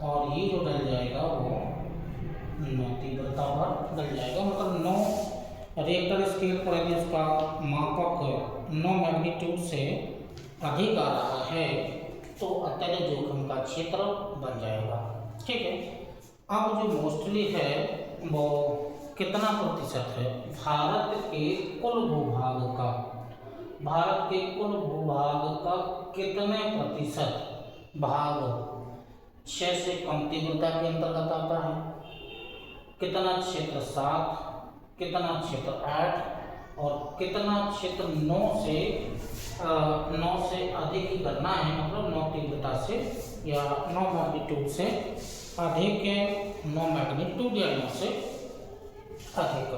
और ये जो डल जाएगा वो 9 तीव्रता पर डल जाएगा। मतलब 9 रिएक्टर स्केल पर यदि उसका मापक 9 मैग्नीट्यूड से अधिक आ रहा है तो अत्यधिक जोखिम का क्षेत्र बन जाएगा। ठीक है, अब जो मोस्टली है वो कितना प्रतिशत है भारत के कुल भूभाग का, भारत के कुल भूभाग का कितने प्रतिशत भाग 6 से कम तीव्रता के अंतर्गत आता है। कितना क्षेत्र 7, कितना क्षेत्र 8 और कितना क्षेत्र 9 से अधिक ही करना है, मतलब 9 तीव्रता से या 9 मैग्नीट्यूड से अधिक है, 9 मैग्नीट्यूड या 9 से अधिक।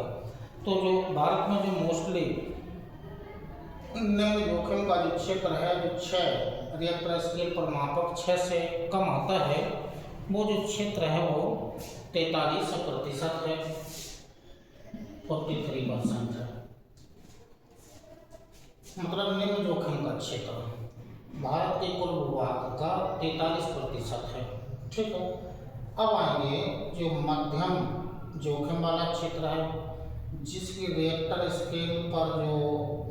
तो जो भारत में जो मोस्टली निम्न जोखिम का जो क्षेत्र है, जो 6 रिएक्टर स्केल पर मापक 6 से कम आता है, वो जो क्षेत्र है वो 43% है, 43% है। मतलब निम्न जोखिम का क्षेत्र भारत के कुल भूभाग का 43% है। ठीक है, अब आएंगे जो मध्यम जोखिम वाला क्षेत्र है, जिसकी रिएक्टर स्केल पर जो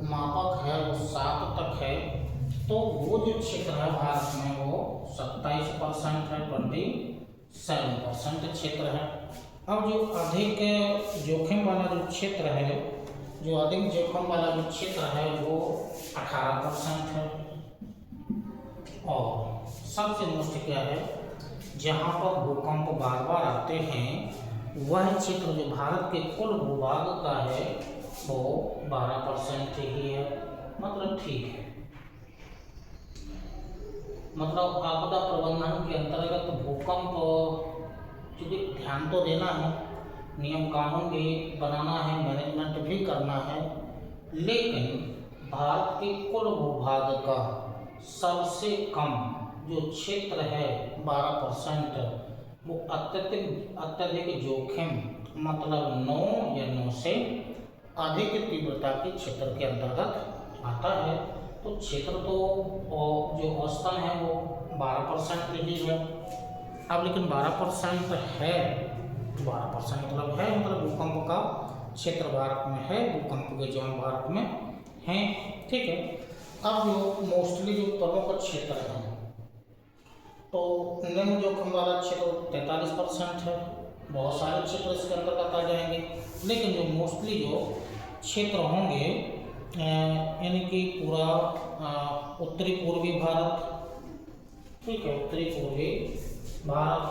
मापक है वो 7 तक है, तो वो जो क्षेत्र है भारत में वो 27% है, 27% क्षेत्र है। अब जो अधिक जोखिम वाला जो क्षेत्र है, जो अधिक जोखिम वाला जो क्षेत्र है वो 18% है। और सबसे मोस्ट क्या है, जहाँ पर भूकंप बार बार आते हैं वह क्षेत्र जो भारत के कुल भूभाग का है वो 12% ही है। मतलब ठीक है, मतलब आपदा प्रबंधन के अंतर्गत भूकंप चूँकि ध्यान तो देना है, नियम कानून भी बनाना है, मैनेजमेंट भी करना है, लेकिन भारत के कुल भूभाग का सबसे कम जो क्षेत्र है 12%, वो अत्यधिक जोखिम मतलब 9 या 9 से अधिक तीव्रता के क्षेत्र के अंतर्गत आता है। तो क्षेत्र तो जो औसतन है वो 12% ही है। अब लेकिन 12% है, 12% मतलब भूकंप का क्षेत्र भारत में है, भूकंप के जोन भारत में हैं, ठीक है। अब जो मोस्टली जो प्रमुख क्षेत्र हैं, तो निम्न जोखिम वाला क्षेत्र 43% है, बहुत सारे क्षेत्र इसके अंतर्गत आ जाएंगे, लेकिन जो मोस्टली जो क्षेत्र होंगे यानी कि पूरा उत्तरी पूर्वी भारत, ठीक है, उत्तरी पूर्वी भारत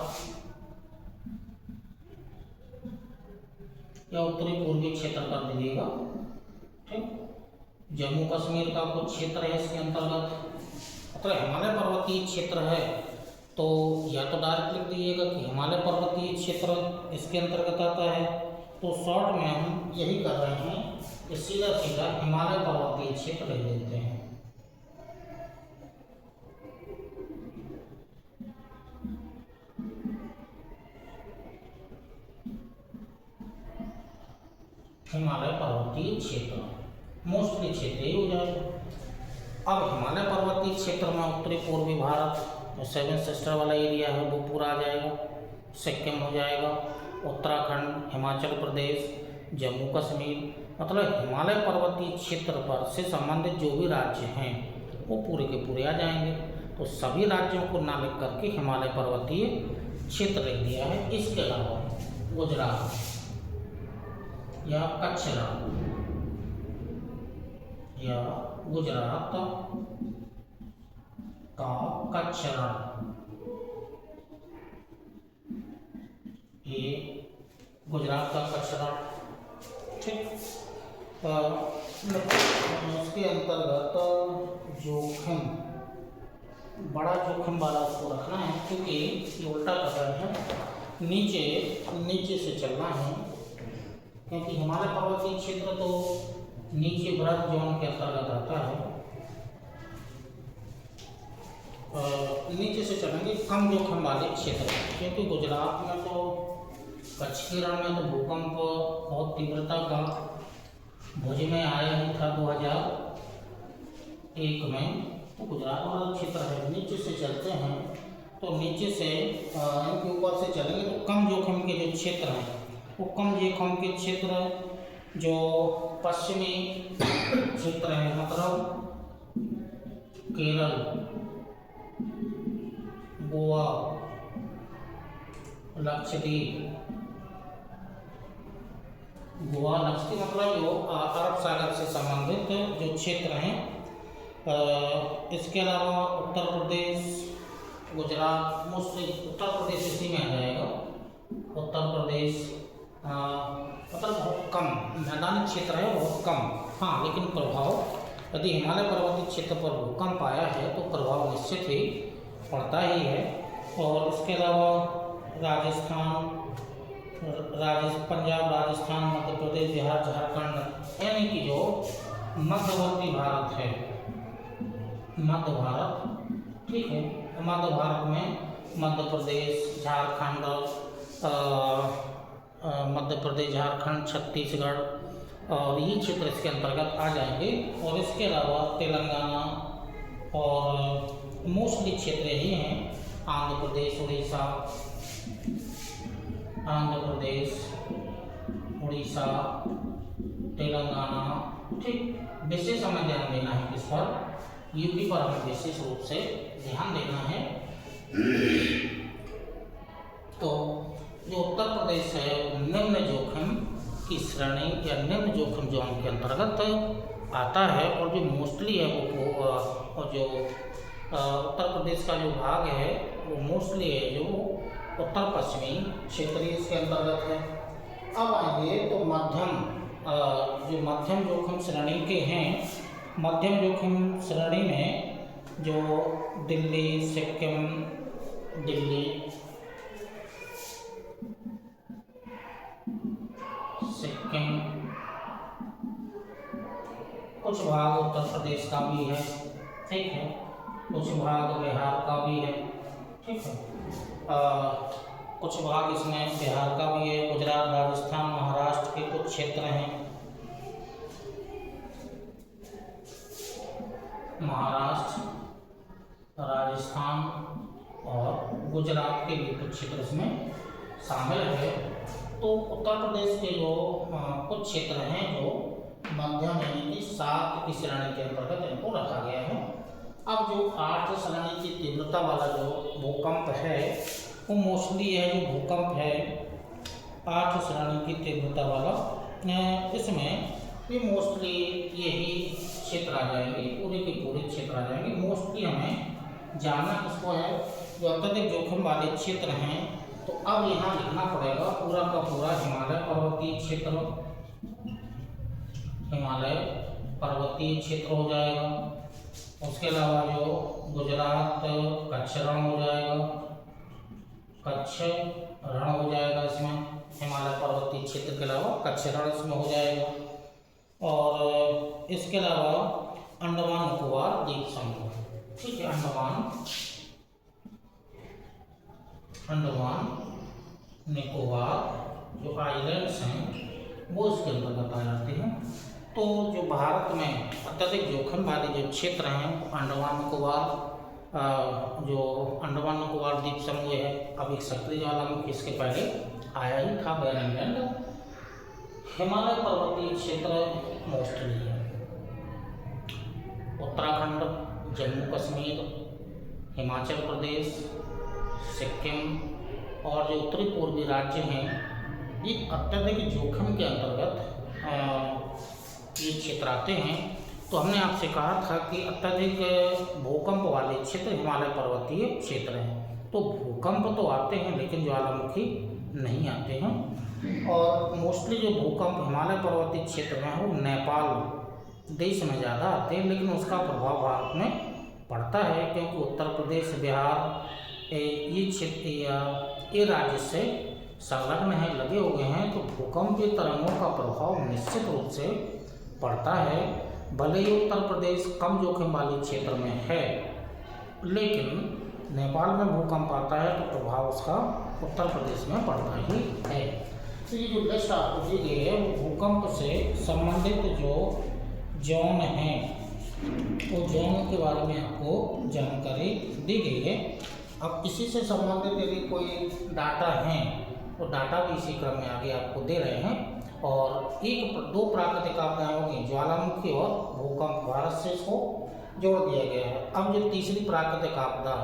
या उत्तरी पूर्वी क्षेत्र कर दीजिएगा, ठीक। जम्मू कश्मीर का कुछ क्षेत्र है इसके अंतर्गत, मतलब हिमालय पर्वतीय क्षेत्र है, तो या तो डायरेक्ट लिख दीजिएगा कि हिमालय पर्वतीय क्षेत्र इसके अंतर्गत आता है। तो शॉर्ट में हम यही कर रहे हैं कि सीधा सीधा हिमालय पर्वतीय क्षेत्र लिख देते हैं। हिमालय पर्वतीय क्षेत्र मोस्टली क्षेत्र ही हो जाएगा। अब हिमालय पर्वतीय क्षेत्र में उत्तरी पूर्वी भारत, जो 7 सिस्टर वाला एरिया है वो पूरा आ जाएगा, सिक्किम हो जाएगा, उत्तराखंड, हिमाचल प्रदेश, जम्मू कश्मीर, मतलब हिमालय पर्वतीय क्षेत्र पर से संबंधित जो भी राज्य हैं वो पूरे के पूरे आ जाएंगे। तो सभी राज्यों को ना लिख करके हिमालय पर्वतीय क्षेत्र लिख दिया है। इसके अलावा गुजरात या कच्छ रण या गुजरात का कच्छ रण, ये गुजरात का कच्छ रण, ठीक। उसके अंतर्गत जोखिम, बड़ा जोखिम वाला उसको रखना है, क्योंकि ये उल्टा कर रहे हैं, नीचे से चलना है, क्योंकि हिमालय पर्वतीय क्षेत्र तो नीचे बर्फ जोन के अंतर्गत आता है। नीचे से चलेंगे कम जोखिम वाले क्षेत्र, क्योंकि गुजरात में तो कच्छ के रण में तो भूकंप बहुत तीव्रता का भुज में आया ही था 2001 में, तो गुजरात वाला क्षेत्र है। नीचे से चलते हैं तो नीचे से इनके ऊपर से चलेंगे तो कम जोखिम के जो क्षेत्र हैं वो कम जोखिम के क्षेत्र जो पश्चिमी क्षेत्र है, मतलब केरल, गोवा, लक्षद्वीप, मतलब जो अरब सागर से संबंधित जो क्षेत्र हैं, इसके अलावा उत्तर प्रदेश, गुजरात, मोस्टली उत्तर प्रदेश इसी में आ जाएगा। उत्तर प्रदेश मतलब बहुत कम मैदानी क्षेत्र है, बहुत कम, हाँ, लेकिन प्रभाव यदि हिमालय पर्वतीय क्षेत्र पर भूकंप आया है तो प्रभाव निश्चित ही पड़ता ही है। और इसके अलावा राजस्थान, पंजाब, राजस्थान, मध्य प्रदेश, बिहार, झारखंड, यानी कि जो मध्यवर्ती भारत है, मध्य भारत, ठीक है, मध्य भारत में मध्य प्रदेश, झारखंड, छत्तीसगढ़ और ये क्षेत्र इसके अंतर्गत आ जाएंगे। और इसके अलावा तेलंगाना और मोस्टली क्षेत्र ही हैं, आंध्र प्रदेश, उड़ीसा, तेलंगाना, ठीक विशेष हमें ध्यान देना है किस पर, यूपी पर हमें विशेष रूप से ध्यान देना है। तो जो उत्तर प्रदेश है निम्न जोखिम की श्रेणी या निम्न जोखिम जोन के अंतर्गत आता है, और जो मोस्टली है वो जो उत्तर प्रदेश का जो भाग है वो मोस्टली है जो उत्तर पश्चिमी क्षेत्रीय इसके अंतर्गत है। अब आएंगे तो जो मध्यम जोखिम श्रेणी के हैं, मध्यम जोखिम श्रेणी में जो दिल्ली, सिक्किम, कुछ भाग उत्तर प्रदेश का भी है, ठीक है, कुछ भाग बिहार का भी है, ठीक है, कुछ भाग इसमें बिहार का भी है, गुजरात, राजस्थान, महाराष्ट्र के कुछ क्षेत्र हैं, महाराष्ट्र, राजस्थान और गुजरात के भी कुछ क्षेत्र इसमें शामिल है। तो उत्तर प्रदेश के जो कुछ क्षेत्र हैं जो मध्यम यानी कि 7 की श्रेणी के अंतर्गत इनको रखा गया है। अब जो 8 श्रेणी की तीव्रता वाला जो भूकंप है वो मोस्टली है जो भूकंप है 8 श्रेणी की तीव्रता वाला, इसमें ये मोस्टली यही क्षेत्र आ जाएंगे, पूरे के पूरे क्षेत्र आ जाएंगे। मोस्टली हमें जानना किसको है, जो अत्यधिक जोखिम वाले क्षेत्र हैं। तो अब यहाँ लिखना पड़ेगा पूरा का पूरा हिमालय पर्वतीय क्षेत्र, हिमालय पर्वतीय क्षेत्र हो जाएगा। उसके अलावा जो गुजरात कच्छ रण हो जाएगा, कच्छ रण हो जाएगा इसमें, हिमालय पर्वतीय क्षेत्र के अलावा कच्छ रण इसमें हो जाएगा। और इसके अलावा अंडमान निकोबार द्वीप समूह, ठीक है, अंडमान निकोबार जो आइलैंड्स हैं वो इसके अंतर्गत आ जाते हैं। तो जो भारत में अत्यधिक जोखिम वाले जो क्षेत्र हैं अंडमान निकोबार, जो अंडमान निकोबार द्वीप समूह है, अब एक सक्रिय ज्वालामुखी इसके पहले आया ही था, बैन आइलैंड, हिमालय पर्वतीय क्षेत्र मोस्टली है, उत्तराखंड, जम्मू कश्मीर, हिमाचल प्रदेश, सिक्किम और जो उत्तरी पूर्वी राज्य हैं ये अत्यधिक जोखिम के अंतर्गत ये क्षेत्र आते हैं। तो हमने आपसे कहा था कि अत्यधिक भूकंप वाले क्षेत्र हिमालय पर्वतीय क्षेत्र हैं। तो भूकंप तो आते हैं लेकिन ज्वालामुखी नहीं आते हैं। और मोस्टली जो भूकंप हिमालय पर्वतीय क्षेत्र में है वो नेपाल देश में ज़्यादा आते हैं, लेकिन उसका प्रभाव भारत में पड़ता है क्योंकि उत्तर प्रदेश, बिहार ये क्षेत्र ये राज्य से संलग्न है, लगे हुए हैं। तो भूकंपीय तरंगों का प्रभाव निश्चित रूप से पड़ता है। भले ही उत्तर प्रदेश कम जोखिम वाले क्षेत्र में है, लेकिन नेपाल में भूकंप आता है तो प्रभाव उसका उत्तर प्रदेश में पड़ता ही है। तो ये जो लिस्ट आपको दी गई है वो भूकंप से संबंधित जो जोन हैं वो जोन के बारे में आपको जानकारी दी गई है। अब इसी से संबंधित यदि कोई डाटा हैं तो डाटा भी इसी क्रम में आगे आपको दे रहे हैं। और 1-2 प्राकृतिक आपदाएं होगी, ज्वालामुखी और भूकंप, भारत से इसको जोड़ दिया गया है। अब जो तीसरी प्राकृतिक आपदा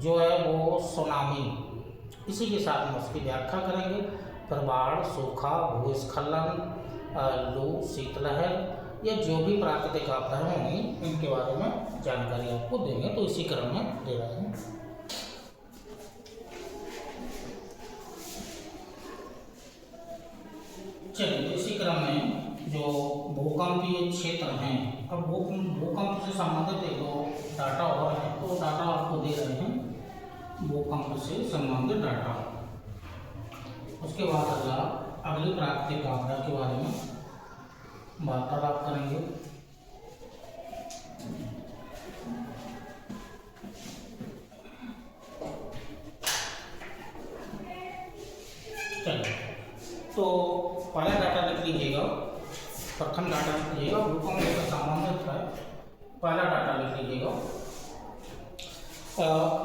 जो है वो सुनामी, इसी के साथ में उसकी व्याख्या करेंगे। फिर बाढ़, सूखा, भूस्खलन, लू, शीतलहर, या जो भी प्राकृतिक आपदाएं होंगी इनके बारे में जानकारी आपको देंगे। तो इसी क्रम में दे रहे हैं। चलिए, तो इसी क्रम में जो भूकंपीय क्षेत्र हैं, अब भूकंप से संबंधित 1-2 डाटा और हैं, तो डाटा आपको दे रहे हैं भूकंप से संबंधित डाटा। उसके बाद अगली प्राकृतिक आपदा के बारे में वार्तालाप करेंगे। चलिए, तो पहला डाटा लिख लीजिएगा, प्रथम डाटा लिख लीजिएगा, भूकंप से संबंधित है। पहला डाटा लिख लीजिएगा,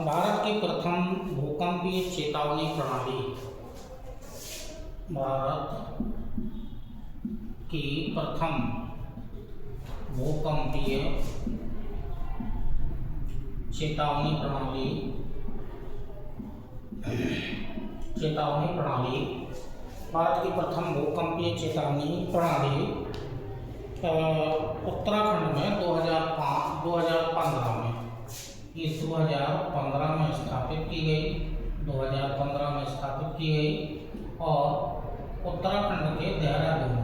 भारत की प्रथम भूकंपीय चेतावनी प्रणाली, भारत की प्रथम भूकंपीय चेतावनी प्रणाली भारत की प्रथम भूकंपीय चेतावनी प्रणाली उत्तराखंड में 2015 में 2015 में स्थापित की गई। 2015 में स्थापित की गई और उत्तराखंड के देहरादून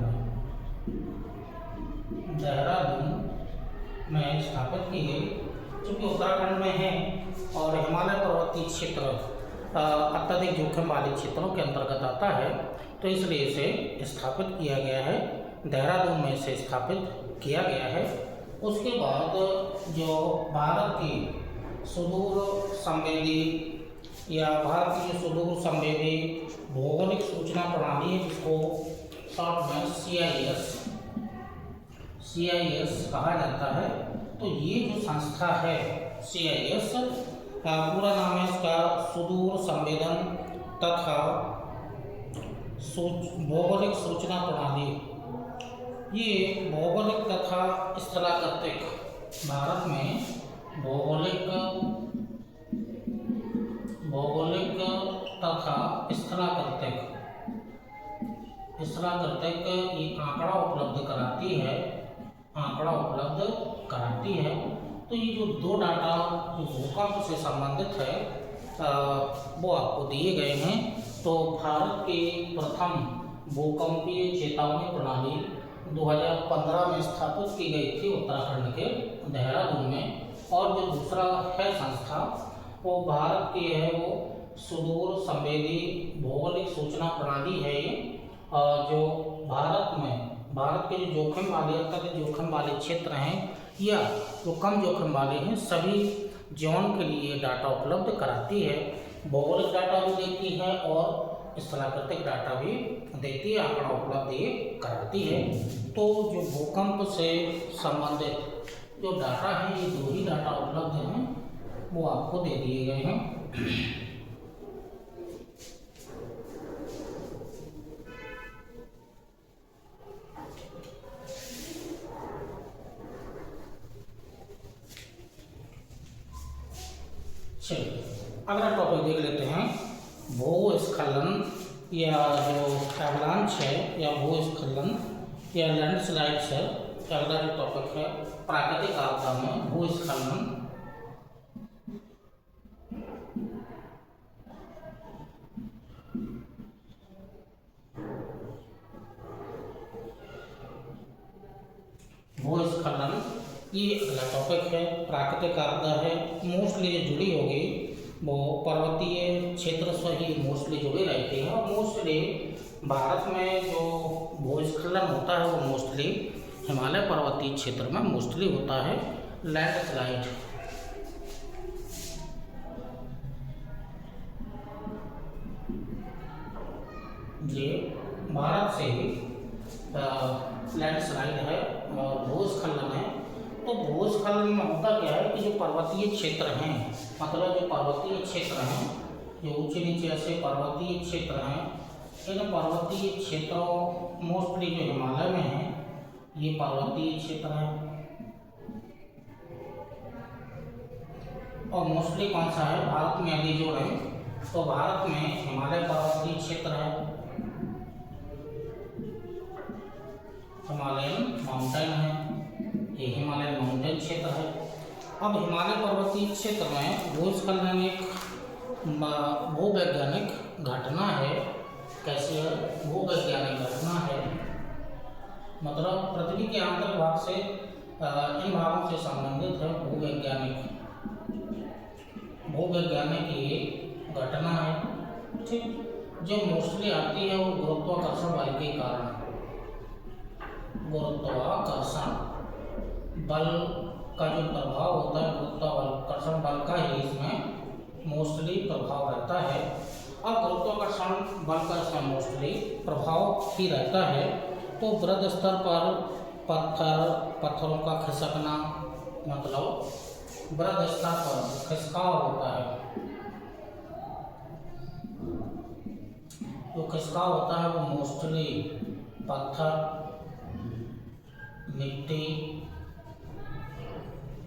में स्थापित की गई। चूँकि उत्तराखंड में है और हिमालय पर्वतीय क्षेत्र अत्यधिक जोखिम वाले क्षेत्रों के अंतर्गत आता है, तो इसलिए इसे स्थापित किया गया है। देहरादून में इसे स्थापित किया गया है। उसके बाद जो भारत की सुदूर संवेदी भौगोलिक सूचना प्रणाली है, जिसको शॉर्ट में CIS कहा जाता है। तो ये जो संस्था है CIS, पूरा नाम है इसका सुदूर संवेदन तथा भौगोलिक सूचना प्रणाली। ये भौगोलिक तथा स्थलाकृतिक, भारत में भौगोलिक तथा स्थलाकृतिक ये आंकड़ा उपलब्ध कराती है। तो ये जो दो डाटा जो भूकंप से संबंधित है वो आपको दिए गए हैं। तो भारत की प्रथम भूकंपीय चेतावनी प्रणाली 2015 में स्थापित की गई थी उत्तराखंड के देहरादून में, और जो दूसरा है संस्था वो भारत की है, वो सुदूर संवेदी भौगोलिक सूचना प्रणाली है। ये जो भारत के जो जोखिम वाले अत्यधिक जोखिम वाले क्षेत्र हैं या जो कम जोखिम वाले हैं, सभी जोन के लिए डाटा उपलब्ध कराती है। भौगोलिक डाटा भी देती है और स्थलाकृतिक डाटा भी देती है, आंकड़ा उपलब्ध ये कराती है। तो जो भूकंप से संबंधित जो डाटा है, ये दो ही डाटा उपलब्ध हैं, वो आपको दे दिए गए हैं। चलिए अगला टॉपिक देख लेते हैं। भूस्खलन या जो एवलांच है या भूस्खलन या लैंडस्लाइड्स है। अगला जो टॉपिक है प्राकृतिक आपदा में भूस्खलन। भूस्खलन ये अगला टॉपिक है, प्राकृतिक आपदा है। मोस्टली ये जुड़ी होगी वो पर्वतीय क्षेत्र से ही मोस्टली जुड़ी रहती है। और मोस्टली भारत में जो भूस्खलन होता है वो मोस्टली हिमालय पर्वतीय क्षेत्र में मोस्टली होता है। लैंडस्लाइड ये भारत से ही लैंडस्लाइड है और भूस्खलन है। तो भूस्खलन में होता क्या है कि जो पर्वतीय क्षेत्र हैं, मतलब जो पर्वतीय क्षेत्र हैं, जो ऊंचे नीचे ऐसे पर्वतीय क्षेत्र हैं, इन पर्वतीय क्षेत्रों मोस्टली जो हिमालय में है ये पर्वतीय क्षेत्र है। और मोस्टली कौन सा है, भारत में यदि जोड़ें तो भारत में हिमालय पर्वतीय क्षेत्र है, हिमालयन माउंटेन है, ये हिमालयन माउंटेन क्षेत्र है। अब हिमालय पर्वतीय क्षेत्र में भूस्खलन एक भूवैज्ञानिक घटना है। कैसी है? भूवैज्ञानिक घटना है, मतलब पृथ्वी के आंतरिक भाग से इन भागों से संबंधित है। भूवैज्ञानिक ये घटना है, ठीक, जो मोस्टली आती है वो गुरुत्वाकर्षण बल के कारण। गुरुत्वाकर्षण बल का जो प्रभाव होता है, गुरुत्वाकर्षण बल का ही इसमें मोस्टली प्रभाव रहता है। अब गुरुत्वाकर्षण बल का इसमें मोस्टली प्रभाव ही रहता है। तो वृहद स्तर पर पत्थरों का खिसकना, मतलब वृहद स्तर पर खिसकाव होता है। जो खिसकाव होता है वो मोस्टली पत्थर मिट्टी,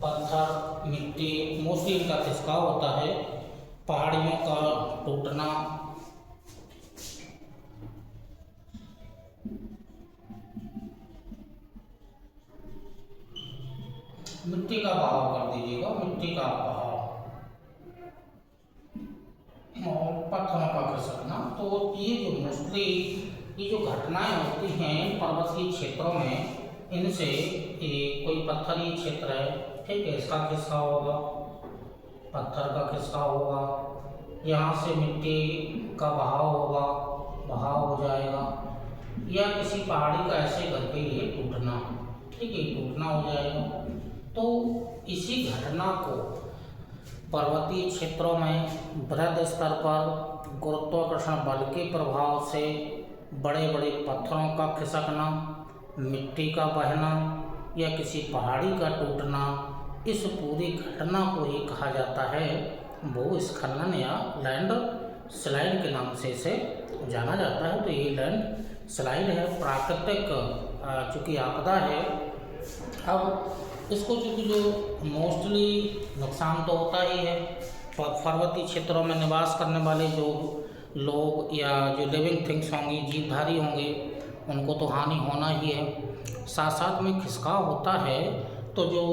पत्थर, मिट्टी, मोस्टली इनका खिसकाव होता है। पहाड़ियों का टूटना, मिट्टी का बहाव कर दीजिएगा, मिट्टी का बहाव और पत्थरों का खिसकना। तो ये जो मोस्टली ये जो घटनाएं होती हैं पर्वतीय क्षेत्रों में, इनसे कोई पत्थरीय क्षेत्र है, ठीक है, इसका खिसकाव होगा, पत्थर का खिसकाव होगा, यहाँ से मिट्टी का बहाव होगा, बहाव हो जाएगा, या किसी पहाड़ी का ऐसे करके ये टूटना, ठीक है, टूटना हो जाएगा। तो इसी घटना को पर्वतीय क्षेत्रों में बृहद स्तर पर गुरुत्वाकर्षण बल के प्रभाव से बड़े बड़े पत्थरों का खिसकना, मिट्टी का बहना या किसी पहाड़ी का टूटना, इस पूरी घटना को ही कहा जाता है भूस्खलन या लैंड स्लाइड के नाम से इसे जाना जाता है। तो ये लैंड स्लाइड है, प्राकृतिक चूँकि आपदा है। अब इसको चूँकि जो मोस्टली नुकसान तो होता ही है, पर्वतीय क्षेत्रों में निवास करने वाले जो लोग या जो लिविंग थिंग्स होंगी, जीवधारी होंगे, उनको तो हानि होना ही है। साथ साथ में खिसकाव होता है। तो जो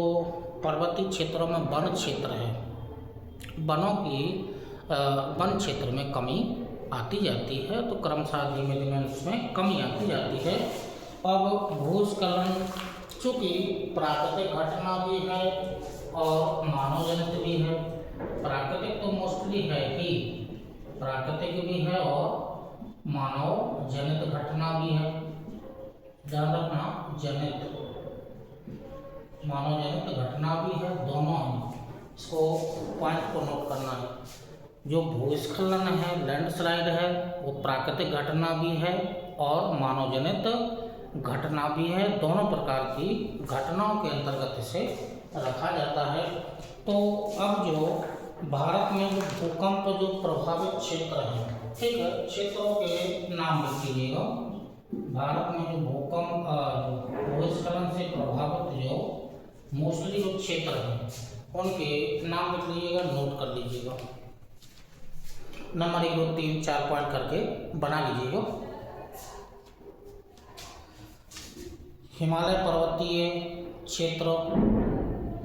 पर्वतीय क्षेत्रों में वन क्षेत्र है, वनों की वन क्षेत्र में कमी आती जाती है, तो क्रमशः धीमे धीमे उसमें कमी आती जाती है। अब भूस्खलन चूँकि प्राकृतिक घटना भी है और मानव जनित भी है। प्राकृतिक तो मोस्टली है ही, प्राकृतिक भी है और मानव जनित घटना भी है। ध्यान रखना, जनित, मानव जनित घटना भी है, दोनों हैं, इसको पॉइंट को नोट करना है। जो भूस्खलन है, लैंडस्लाइड है, वो प्राकृतिक घटना भी है और मानव जनित घटना भी है। दोनों प्रकार की घटनाओं के अंतर्गत इसे रखा जाता है। तो अब जो भारत में जो भूकंप जो प्रभावित क्षेत्र हैं, ठीक है, क्षेत्रों के नाम लिख लीजिएगा। भारत में जो भूकंप भूस्खलन से प्रभावित जो मोस्टली जो क्षेत्र हैं, उनके नाम लिख लीजिएगा, नोट कर लीजिएगा। नंबर 1, 2, 3, 4 पॉइंट करके बना लीजिएगा। हिमालय पर्वतीय क्षेत्र,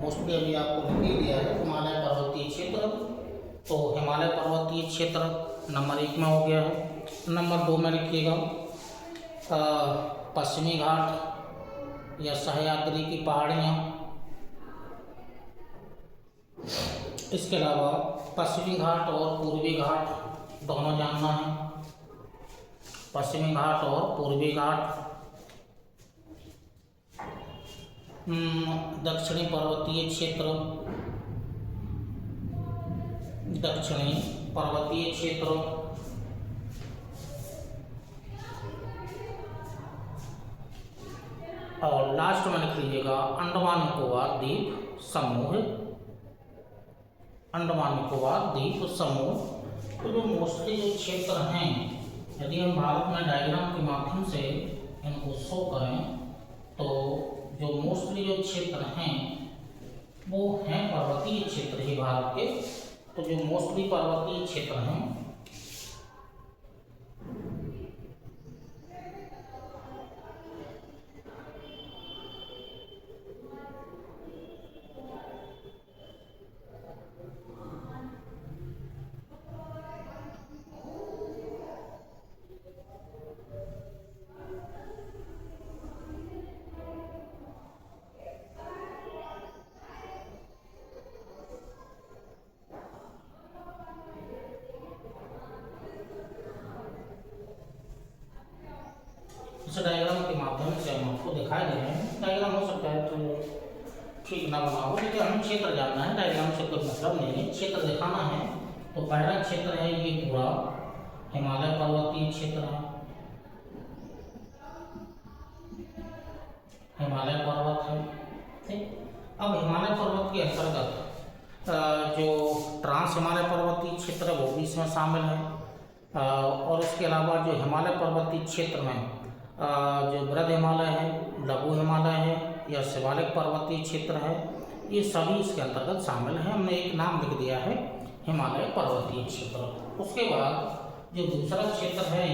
मोस्टली अभी आपको लिख ही दिया है हिमालय पर्वतीय क्षेत्र। तो हिमालय पर्वतीय क्षेत्र नंबर 1 में हो गया है। नंबर 2 में लिखिएगा पश्चिमी घाट या सह्याद्री की पहाड़ियाँ। इसके अलावा पश्चिमी घाट और पूर्वी घाट दोनों जानना है। पश्चिमी घाट और पूर्वी घाट। दक्षिणी पर्वतीय क्षेत्र, दक्षिणी पर्वतीय क्षेत्र। और लास्ट में लिख लीजिएगा अंडमान निकोबार द्वीप समूह, अंडमान निकोबार द्वीप समूह। तो जो मोस्टली जो क्षेत्र हैं, यदि हम भारत में डायग्राम के माध्यम से इनको शो करें, तो जो मोस्टली जो क्षेत्र हैं वो हैं पर्वतीय क्षेत्र ही भारत के। तो जो मोस्टली पर्वतीय क्षेत्र हैं, इस डायग्राम के माध्यम से हम आपको दिखाई दे रहे हैं। डायग्राम हो सकता है तो ठीक ना बना हो, लेकिन हमें क्षेत्र जानना है, डायग्राम से कोई मतलब नहीं है, क्षेत्र दिखाना है। तो पहला क्षेत्र है ये पूरा हिमालय पर्वतीय क्षेत्र है, हिमालय पर्वत है, ठीक। अब हिमालय पर्वत के अंतर्गत जो ट्रांस हिमालय पर्वतीय क्षेत्र है वो भी इसमें शामिल है। और इसके अलावा जो हिमालय पर्वतीय क्षेत्र में जो बृहद हिमालय है, लघु हिमालय है, या शिवालिक पर्वतीय क्षेत्र है, ये सभी इसके अंतर्गत शामिल हैं। हमने एक नाम लिख दिया है हिमालय पर्वतीय क्षेत्र। उसके बाद जो दूसरा क्षेत्र है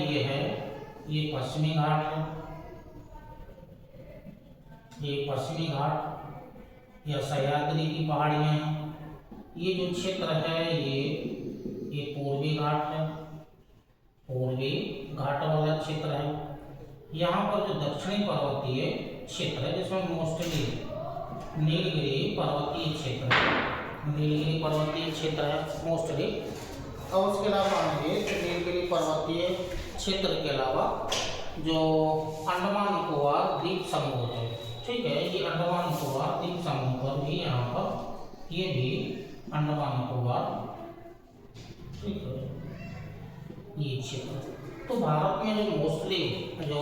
ये पश्चिमी घाट है, ये पश्चिमी घाट या सह्याद्री की पहाड़ियाँ हैं। ये जो क्षेत्र है ये पूर्वी घाट है, पूर्वी घाट वाला क्षेत्र है। यहाँ पर जो दक्षिणी पर्वतीय क्षेत्र है जिसमें मोस्टली नीलगिरी पर्वतीय क्षेत्र है, नीलगिरी पर्वतीय क्षेत्र है मोस्टली। और उसके अलावा आएंगे तो नीलगिरी पर्वतीय क्षेत्र के अलावा जो अंडमान निकोबार द्वीप समूह है, ठीक है, ये अंडमान निकोबार द्वीप समूह पर भी यहाँ पर ये भी अंडमान निकोबार, ठीक है, ये क्षेत्र। तो भारत में जो मोस्टली जो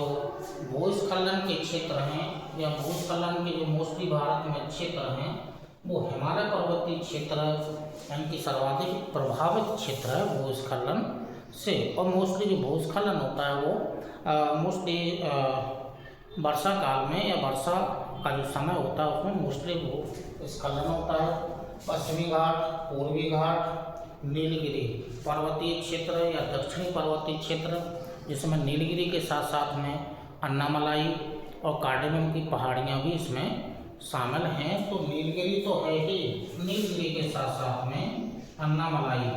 भूस्खलन के क्षेत्र हैं या भूस्खलन के जो मोस्टली भारत में क्षेत्र हैं वो हिमालय पर्वतीय क्षेत्र यानी कि सर्वाधिक प्रभावित क्षेत्र है भूस्खलन से। और मोस्टली जो भूस्खलन होता है वो मोस्टली वर्षा काल में या वर्षा का जो समय होता है उसमें मोस्टली भूस्खलन होता है। पश्चिमी घाट, पूर्वी घाट, नीलगिरी पर्वतीय क्षेत्र या दक्षिणी पर्वतीय क्षेत्र जिसमें नीलगिरी के साथ साथ में अन्नामलाई और कार्डेनम की पहाड़ियाँ भी इसमें शामिल हैं। तो नीलगिरी तो है ही, नीलगिरी के साथ साथ में अन्नामलाई,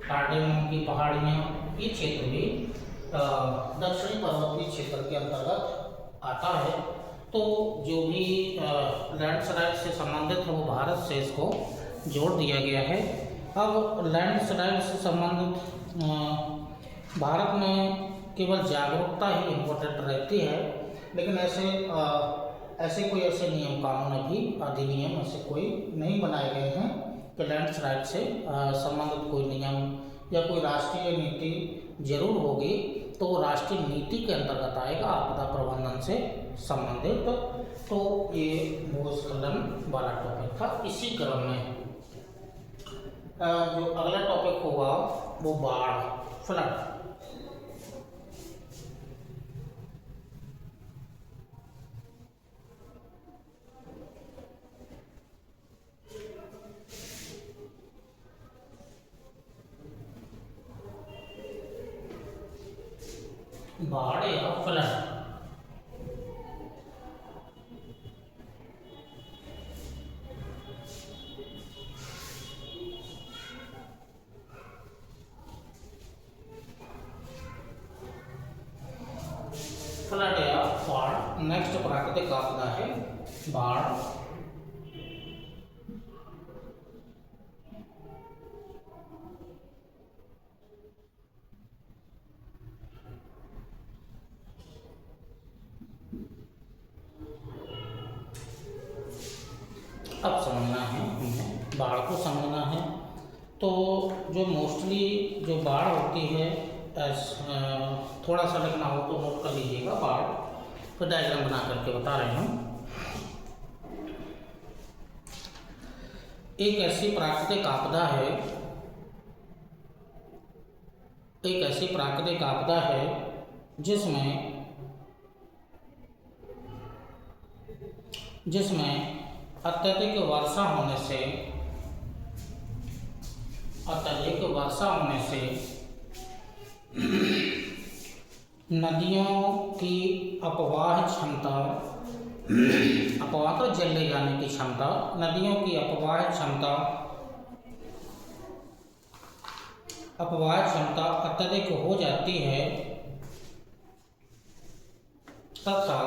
कार्डेनम की पहाड़ियाँ, ये क्षेत्र भी दक्षिणी पर्वतीय क्षेत्र के अंतर्गत आता है। तो जो भी लैंडस्लाइड से संबंधित है वो भारत से इसको जोड़ दिया गया है। अब लैंडस्लाइड से संबंधित भारत में केवल जागरूकता ही इम्पोर्टेंट रहती है, लेकिन ऐसे कोई ऐसे नियम कानून अभी अधिनियम ऐसे कोई नहीं बनाए गए हैं कि लैंडस्लाइड से संबंधित कोई नियम या कोई राष्ट्रीय नीति जरूर होगी तो राष्ट्रीय नीति के अंतर्गत आएगा आपदा प्रबंधन से संबंधित। तो ये भूस्खलन वाला टॉपिक था। इसी क्रम में जो अगला टॉपिक होगा वो बाढ़, फ्लड। बाढ़ या फ्लड। फ्लड या बाढ़ नेक्स्ट प्राकृतिक आपदा है बाढ़। अब समझना है हमें बाढ़ को समझना है। तो जो मोस्टली जो बाढ़ होती है थोड़ा सा लिखना हो तो नोट कर लीजिएगा। बाढ़ फिर डायग्राम बना करके बता रहे हैं। एक ऐसी प्राकृतिक आपदा है जिसमें अत्यधिक वर्षा होने से नदियों की अपवाह तो जल ले जाने की क्षमता, नदियों की अपवाह क्षमता अत्यधिक हो जाती है तथा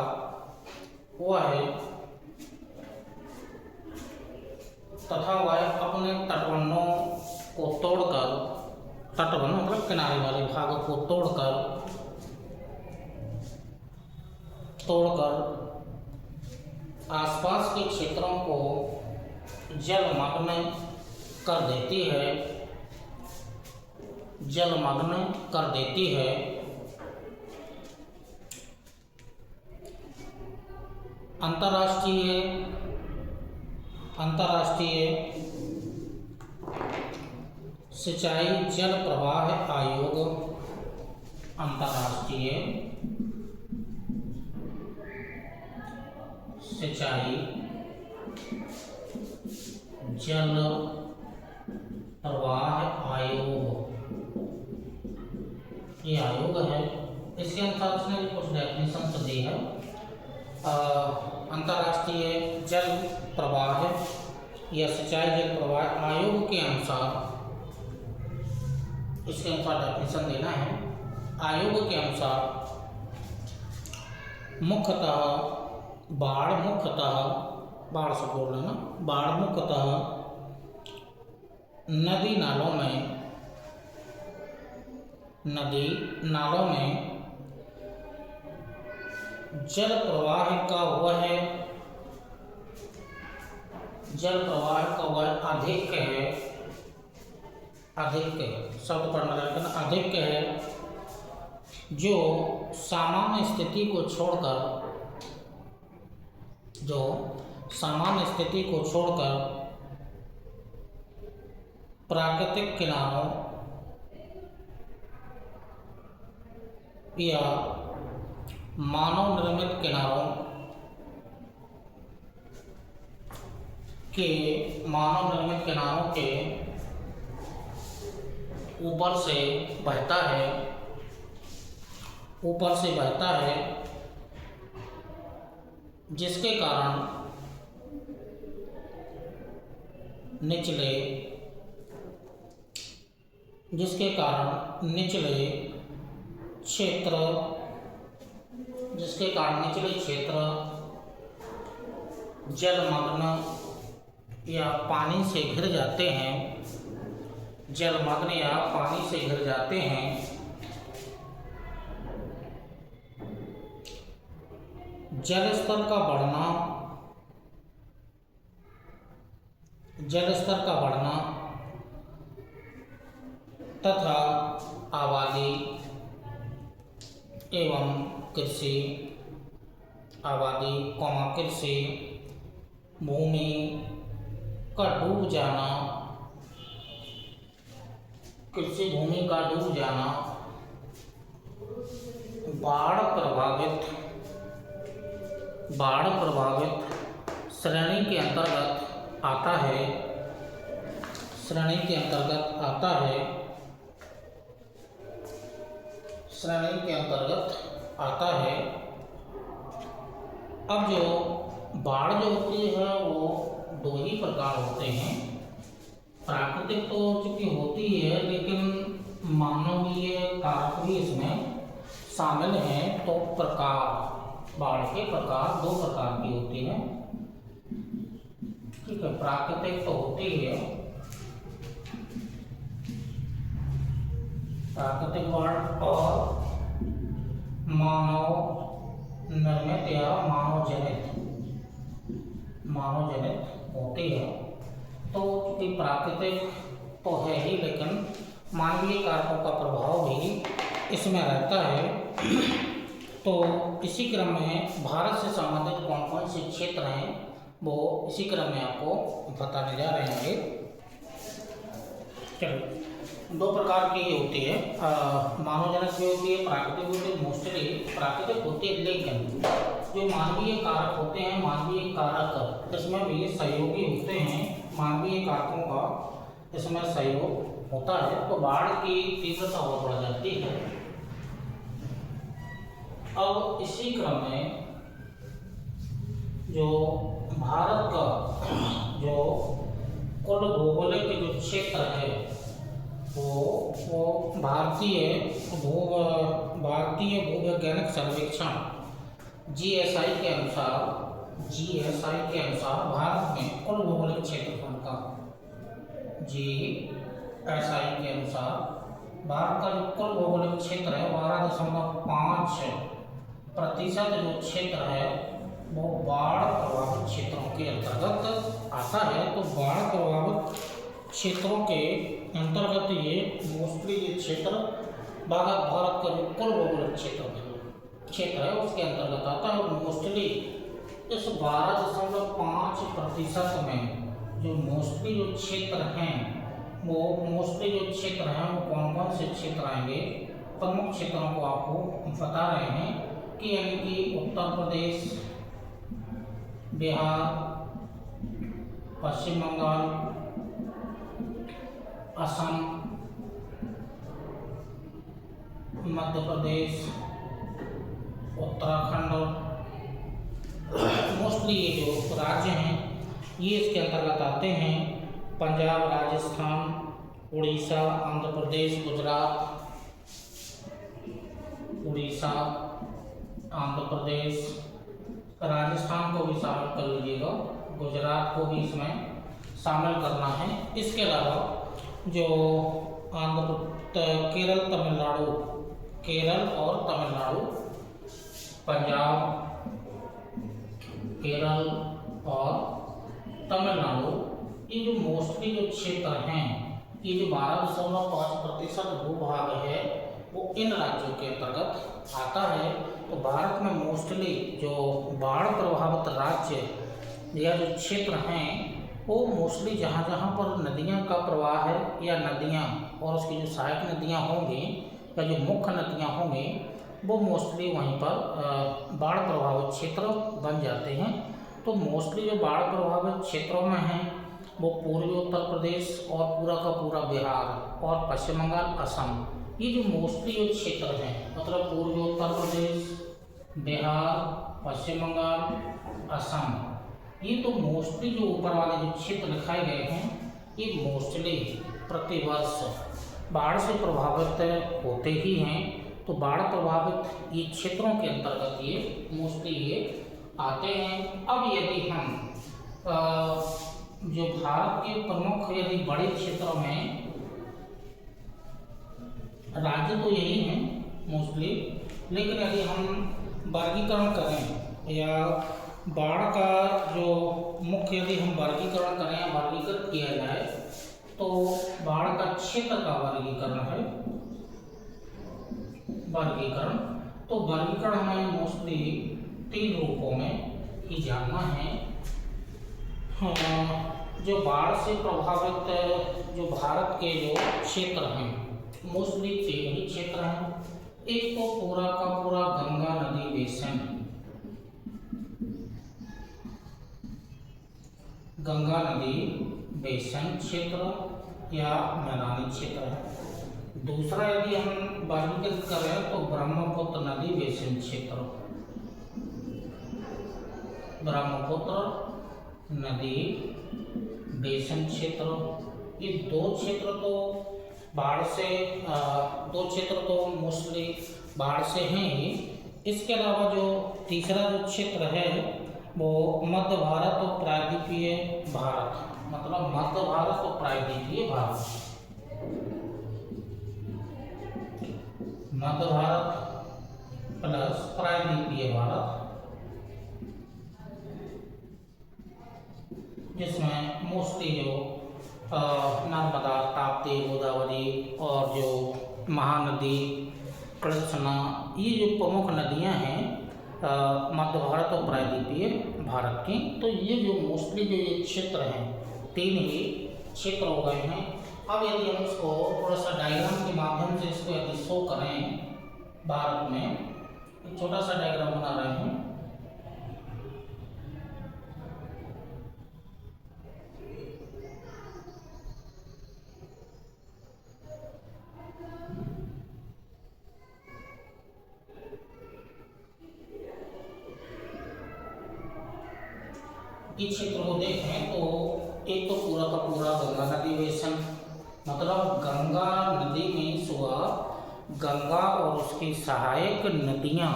वह अपने तटबंधों को तोड़कर, तटबंध मतलब किनारे वाले भागों को तोड़कर आसपास के क्षेत्रों को जलमग्न कर देती है। अंतर्राष्ट्रीय सिंचाई जल प्रवाह आयोग अंतर्राष्ट्रीय सिंचाई जल प्रवाह आयोग, ये आयोग है। इसके अनुसार उसने कुछ डेफिनेशन दी है। अंतर्राष्ट्रीय जल प्रवाह या सिंचाई जल प्रवाह आयोग के अनुसार, इसके अनुसार डेफिनेशन देना है। आयोग के अनुसार बाढ़ से बोल रहे ना, बाढ़ मुख्यतः नदी नालों में जल प्रवाह का वह अधिक शब्द पढ़ना लेकिन अधिक है, जो सामान्य स्थिति को छोड़कर प्राकृतिक किनारों या मानव निर्मित किनारों के ऊपर से बहता है, जिसके कारण निचले क्षेत्र जलमग्न या पानी से घिर जाते हैं। जल स्तर का बढ़ना तथा आबादी कृषि भूमि का डूब जाना बाढ़ प्रभावित श्रेणी के अंतर्गत आता है। अब जो बाढ़ जो होती है वो दो ही प्रकार होते हैं। प्राकृतिक तो चूंकि होती है, लेकिन मानवीय कारक भी इसमें शामिल हैं। तो बाढ़ के प्रकार दो प्रकार की होती है। ठीक है, प्राकृतिक तो होती है, प्राकृतिक बाढ़, और मानव निर्मित या मानव जनित होती है। तो चूंकि प्राकृतिक तो है ही, लेकिन मानवीय कारकों का प्रभाव भी इसमें रहता है। तो इसी क्रम में भारत से संबंधित कौन कौन से क्षेत्र हैं वो इसी क्रम में आपको बताने जा रहे हैं। चलो, दो प्रकार की होती है, मानवजनित भी होती है, प्राकृतिक भी होती है। मोस्टली प्राकृतिक होती है, लेकिन जो मानवीय कारक होते हैं, मानवीय कारक इसमें भी सहयोगी होते हैं। मानवीय कारकों का इसमें सहयोग होता है, तो बाढ़ की तीव्रता और बढ़ जाती है। अब इसी क्रम में जो भारत का जो कुल भौगोलिक जो क्षेत्र है वो भारतीय भूवैज्ञानिक सर्वेक्षण GSI के अनुसार भारत में कुल भौगोलिक क्षेत्रफल का GSI के अनुसार भारत का जो कुल भौगोलिक क्षेत्र है 12.5% जो क्षेत्र है वो बाढ़ प्रभावित क्षेत्रों के अंतर्गत आता है। तो बाढ़ प्रभावित क्षेत्रों के अंतर्गत ये मोस्टली ये क्षेत्र भारत का जो कुल भौगोलिक क्षेत्र है उसके अंतर्गत आता है। और मोस्टली इस 12.5% में जो मोस्टली जो क्षेत्र हैं वो कौन कौन से क्षेत्र आएंगे, प्रमुख क्षेत्रों को आपको बता रहे हैं कि यानी कि उत्तर प्रदेश, बिहार, पश्चिम बंगाल, असम, मध्य प्रदेश, उत्तराखंड और मोस्टली ये जो राज्य हैं ये इसके अंतर्गत आते हैं। पंजाब, राजस्थान, उड़ीसा, आंध्र प्रदेश, गुजरात, उड़ीसा, आंध्र प्रदेश, राजस्थान को भी शामिल कर लीजिएगा, गुजरात को भी इसमें शामिल करना है। इसके अलावा जो केरल, तमिलनाडु, केरल और तमिलनाडु, पंजाब, केरल और तमिलनाडु, ये जो मोस्टली जो क्षेत्र हैं, ये जो 12.5% भूभाग है वो इन राज्यों के अंतर्गत आता है। तो भारत में मोस्टली जो बाढ़ प्रभावित राज्य या जो क्षेत्र हैं वो मोस्टली जहाँ जहाँ पर नदियाँ का प्रवाह है या नदियाँ और उसकी जो सहायक नदियाँ होंगी या जो मुख्य नदियाँ होंगी वो मोस्टली वहीं पर बाढ़ प्रभावित क्षेत्र बन जाते हैं। तो मोस्टली जो बाढ़ प्रभावित क्षेत्रों में हैं वो पूर्वी उत्तर प्रदेश और पूरा का पूरा बिहार और पश्चिम बंगाल, असम, ये जो मोस्टली जो क्षेत्र हैं मतलब पूर्वी उत्तर प्रदेश, बिहार, पश्चिम बंगाल, असम, ये तो मोस्टली जो ऊपर वाले जो क्षेत्र दिखाए गए हैं ये मोस्टली प्रतिवर्ष बाढ़ से प्रभावित होते ही हैं। तो बाढ़ प्रभावित ये क्षेत्रों के अंतर्गत ये मोस्टली ये आते हैं। अब यदि हम जो भारत के प्रमुख यदि बड़े क्षेत्रों में, राज्य तो यही हैं मोस्टली, लेकिन यदि हम वर्गीकरण करें या बाढ़ का जो मुख्य यदि हम वर्गीकरण करें या वर्गीकृत किया जाए तो बाढ़ का क्षेत्र का वर्गीकरण है। वर्गीकरण तो वर्गीकरण हमें मोस्टली 3 रूपों में ही जानना है। जो बाढ़ से प्रभावित जो भारत के जो क्षेत्र हैं मोस्टली 3 ही क्षेत्र हैं। एक तो पूरा का पूरा गंगा नदी बेसिन, गंगा नदी बेसिन क्षेत्र या मैदानी क्षेत्र है। दूसरा यदि हम वर्गीकृत करें तो ब्रह्मपुत्र नदी बेसिन क्षेत्र, ब्रह्मपुत्र नदी बेसिन क्षेत्र, ये 2 क्षेत्र तो बाढ़ से 2 क्षेत्र तो मोस्टली बाढ़ से हैं ही। इसके अलावा जो तीसरा जो क्षेत्र है वो मध्य भारत और प्रायद्वीपीय भारत, मतलब मध्य भारत और प्रायद्वीपीय भारत, मध्य भारत प्लस प्रायद्वीपीय भारत, जिसमें मोस्टली जो नर्मदा, ताप्ती, गोदावरी और जो महानदी, कृष्णा, ये जो प्रमुख नदियां हैं मध्य भारत और प्रायद्वीपीय भारत की, तो ये जो मोस्टली जो ये क्षेत्र हैं 3 ही क्षेत्र हो गए हैं। अब यदि हम इसको थोड़ा सा डायग्राम के माध्यम से इसको यदि शो करें, भारत में एक छोटा सा डायग्राम बना रहे हैं। इस क्षेत्र को देखें तो एक तो पूरा का पूरा गंगा नदी बेसिन, मतलब गंगा नदी में सुबह गंगा और उसकी सहायक नदियाँ,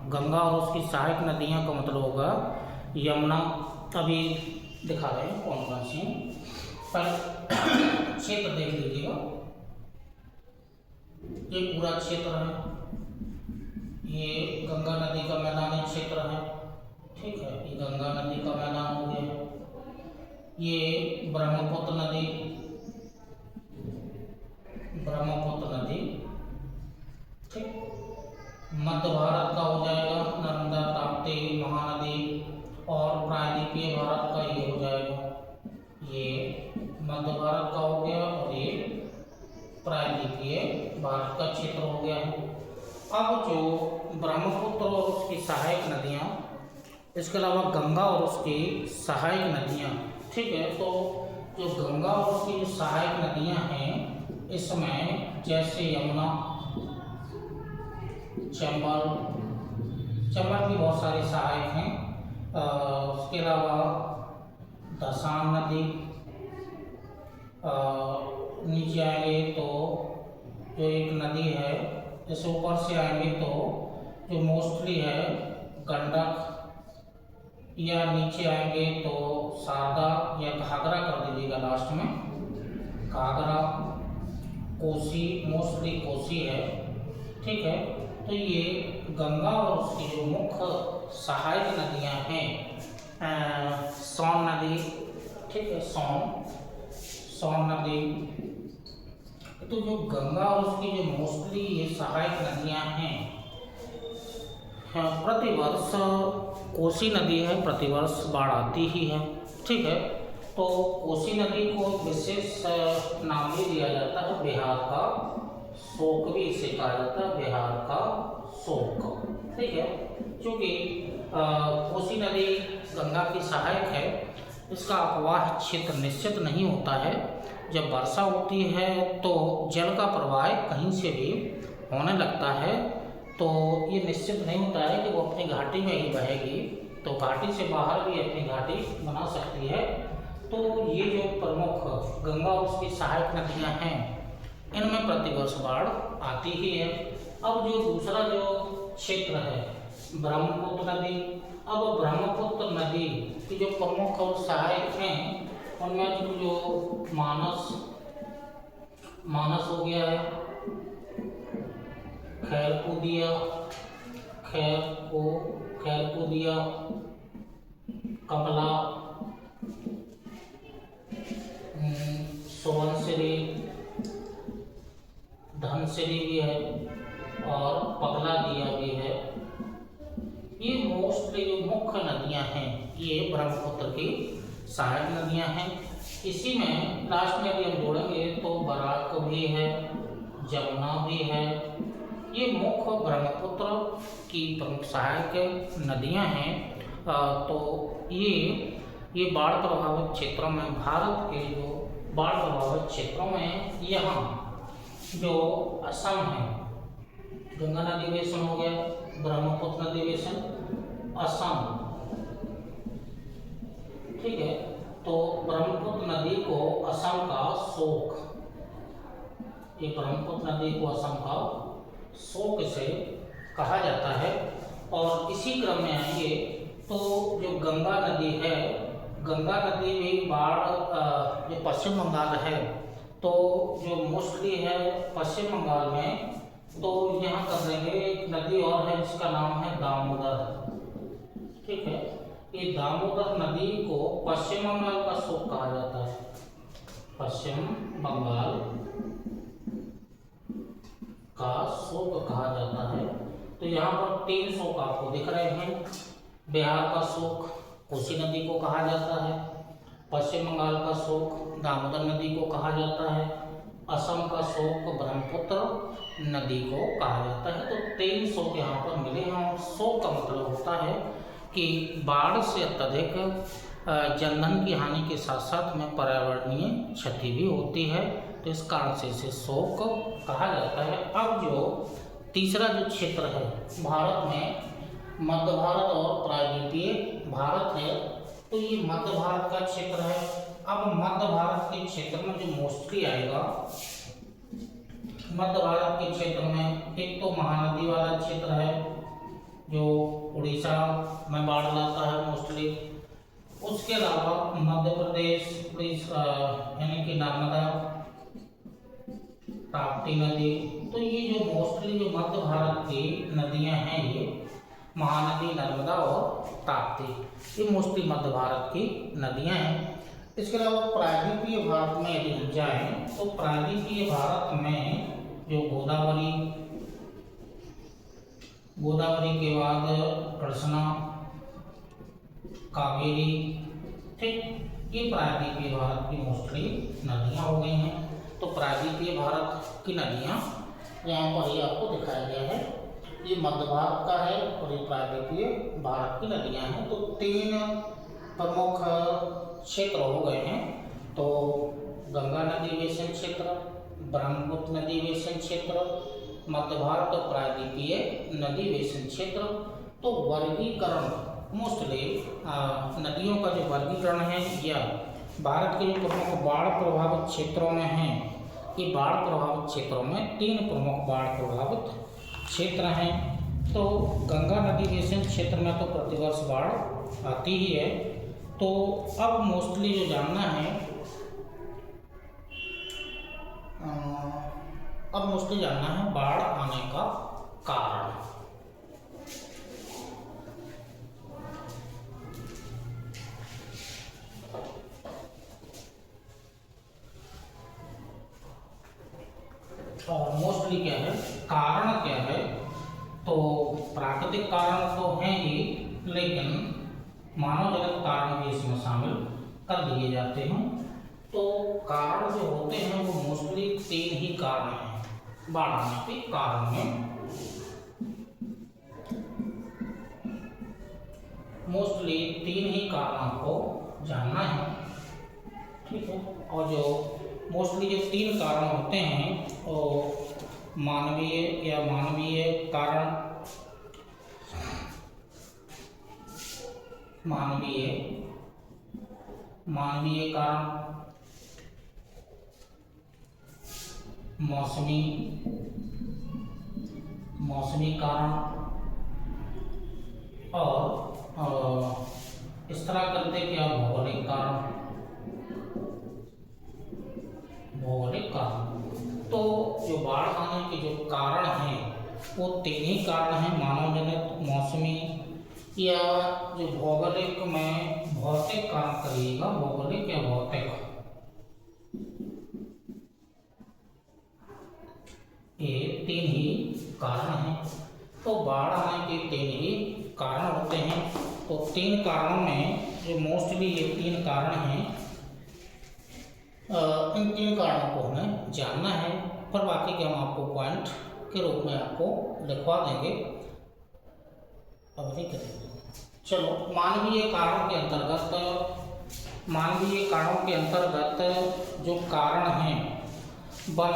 गंगा और उसकी सहायक नदियाँ का मतलब होगा यमुना, अभी दिखा रहे हैं कौन कौन सी, पर क्षेत्र देख लीजिएगा, ये पूरा क्षेत्र है, ये गंगा नदी का मैदानी क्षेत्र है, ठीक है, ये गंगा नदी का मैदान हो गया, ये ब्रह्मपुत्र नदी, ब्रह्मपुत्र नदी, ठीक, मध्य भारत का हो जाएगा नर्मदा, ताप्ती, महानदी, और प्रायद्वीपीय भारत का ये हो जाएगा, ये मध्य भारत का हो गया और ये प्रायद्वीपीय भारत का क्षेत्र हो गया है। अब जो ब्रह्मपुत्र और उसकी सहायक नदियाँ, इसके अलावा गंगा और उसकी सहायक नदियाँ, ठीक है, तो जो गंगा और उसकी जो सहायक नदियाँ हैं, इसमें जैसे यमुना, चंबल की बहुत सारी सहायक हैं। उसके अलावा दशान नदी, नीचे आएंगे तो जो एक नदी है, जैसे ऊपर से आएंगे तो जो मोस्टली है गंडक, या नीचे आएंगे तो शारदा या घाघरा कर दीजिएगा लास्ट में, घाघरा, कोसी, मोस्टली कोसी है, ठीक है। तो ये गंगा और उसकी जो मुख्य सहायक नदियां हैं, सोन नदी, ठीक है, सोन नदी, तो जो गंगा और उसकी जो मोस्टली ये सहायक नदियां हैं, प्रतिवर्ष कोसी नदी है, प्रतिवर्ष बाढ़ आती ही है, ठीक है। तो कोसी नदी को विशेष नाम भी दिया जाता है बिहार का शोक, भी इसे कहा जाता है बिहार का शोक, ठीक है। क्योंकि कोसी नदी गंगा की सहायक है, इसका अपवाह क्षेत्र निश्चित नहीं होता है। जब वर्षा होती है तो जल का प्रवाह कहीं से भी होने लगता है, तो ये निश्चित नहीं होता है कि वो अपनी घाटी में ही बहेगी, तो घाटी से बाहर भी अपनी घाटी बना सकती है। तो ये जो प्रमुख गंगा और उसकी सहायक नदियां हैं, इनमें प्रतिवर्ष बाढ़ आती ही है। अब जो दूसरा जो क्षेत्र है ब्रह्मपुत्र नदी, अब ब्रह्मपुत्र नदी की जो प्रमुख और सहायक हैं, उनमें जो मानस हो गया है, खैरपुदिया, कमला, सोवनसिरी, धनसिरी भी है और पगला दिया भी है। ये मोस्टली जो मुख्य नदियां हैं, ये ब्रह्मपुत्र की सहायक नदियां हैं। इसी में लास्ट में यदि हम जोड़ेंगे तो बराक भी है, जमुना भी है। ये मुख्य ब्रह्मपुत्र की प्रमुख सहायक नदियां हैं। तो ये बाढ़ प्रभावित क्षेत्रों में, भारत के जो बाढ़ प्रभावित क्षेत्रों में, यहाँ जो असम है, गंगा नदी बेसिन हो गया, ब्रह्मपुत्र नदी बेसिन, असम, ठीक है। तो ब्रह्मपुत्र नदी को असम का शोक, ये ब्रह्मपुत्र नदी को असम का शोक से कहा जाता है। और इसी क्रम में आएंगे तो जो गंगा नदी है, गंगा नदी भी बाढ़, जो पश्चिम बंगाल है, तो जो मोस्टली है पश्चिम बंगाल में, तो यहाँ कर देंगे एक नदी और है जिसका नाम है दामोदर, ठीक है। ये दामोदर नदी को पश्चिम बंगाल का शोक कहा जाता है, पश्चिम बंगाल का शोक कहा जाता है। तो यहाँ पर 3 शोक आपको दिख रहे हैं। बिहार का शोक कोसी नदी को कहा जाता है, पश्चिम बंगाल का शोक दामोदर नदी को कहा जाता है, असम का शोक ब्रह्मपुत्र नदी को कहा जाता है। तो 3 शोक यहाँ पर मिले हैं। और शोक का मतलब होता है कि बाढ़ से अत्यधिक जनधन की हानि के साथ साथ में पर्यावरणीय क्षति भी होती है, तो इस कारण से इसे शोक कहा जाता है। अब जो तीसरा जो क्षेत्र है भारत में, मध्य भारत और प्रायद्वीपीय भारत है, तो ये मध्य भारत का क्षेत्र है। अब मध्य भारत के क्षेत्र में जो मोस्टली आएगा, मध्य भारत के क्षेत्र में एक तो महानदी वाला क्षेत्र है जो उड़ीसा में बाढ़ लाता है मोस्टली। उसके अलावा मध्य प्रदेश, यानी कि नर्मदा, ताप्ती नदी, तो ये जो मोस्टली जो मध्य भारत की नदियां हैं, ये महानदी, नर्मदा और ताप्ती, ये मोस्टली मध्य भारत की नदियां हैं। इसके अलावा प्रायद्वीपीय भारत में यदि हम जाएं तो प्रायद्वीपीय भारत में जो गोदावरी के बाद कृष्णा, कावेरी, ठीक, ये प्रायद्वीपीय भारत की मोस्टली नदियां हो गई हैं। तो तो प्रायद्वीपीय भारत की नदियाँ यहाँ पर ही आपको दिखाया गया है। ये मध्य भारत का है और ये प्रायद्वीपीय भारत की नदियाँ हैं। तो 3 प्रमुख क्षेत्र हो गए हैं। तो गंगा नदी बेसिन क्षेत्र, ब्रह्मपुत्र नदी बेसिन क्षेत्र, मध्य भारत और प्रायद्वीपीय नदी बेसिन क्षेत्र। तो वर्गीकरण मोस्टली नदियों का जो वर्गीकरण है या भारत के जो प्रमुख बाढ़ प्रभावित क्षेत्रों में हैं, ये बाढ़ प्रभावित क्षेत्रों में 3 प्रमुख बाढ़ प्रभावित क्षेत्र हैं। तो गंगा नदी बेसिन क्षेत्र में तो प्रतिवर्ष बाढ़ आती ही है। तो अब मोस्टली जो जानना है, बाढ़ आने का कारण। और मोस्टली क्या है, कारण क्या है, तो प्राकृतिक कारण तो हैं ही, लेकिन मानव जनित कारण भी इसमें शामिल कर दिए जाते हैं। तो कारण जो होते हैं वो मोस्टली 3 ही कारण हैं बाढ़ आने के कारण में। मोस्टली 3 ही कारण आपको जानना है, ठीक है। और जो मोस्टली जो 3 कारण होते हैं वो मानवीय कारण, मानवीय कारण, मौसमी कारण और इस तरह करते क्या भौगोलिक कारण। तो जो बाढ़ आने के जो कारण हैं वो 3 ही कारण हैं, मानव जनित, मौसमी या जो भौगोलिक में भौतिक कारण करिएगा, भौगोलिक या भौतिक, ये 3 ही कारण हैं। तो बाढ़ आने के 3 ही कारण होते हैं। तो 3 कारणों में जो मोस्टली ये 3 कारण हैं, इन 3 कारणों को हमें जानना है। पर बाकी के हम आपको पॉइंट के रूप में आपको लिखवा देंगे, अवधि करेंगे। चलो, मानवीय कारणों के अंतर्गत जो कारण हैं, वन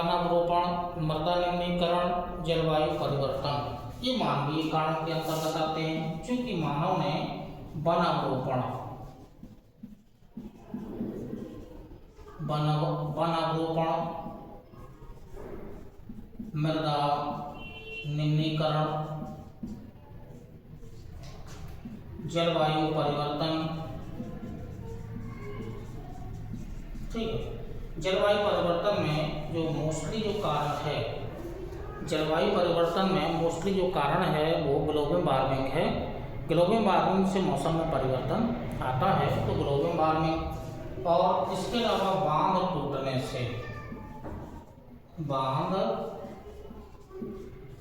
अवरोपण, मृदा निम्नीकरण, जलवायु परिवर्तन, ये मानवीय कारण के अंतर्गत आते हैं। क्योंकि मानव ने वन अवरोपण, मृदा निम्नीकरण, जलवायु परिवर्तन, ठीक है। जलवायु परिवर्तन में जो मोस्टली जो कारण है, जलवायु परिवर्तन में मोस्टली जो कारण है वो ग्लोबल वार्मिंग है। ग्लोबल वार्मिंग से मौसम में परिवर्तन आता है। तो ग्लोबल वार्मिंग और इसके अलावा बांध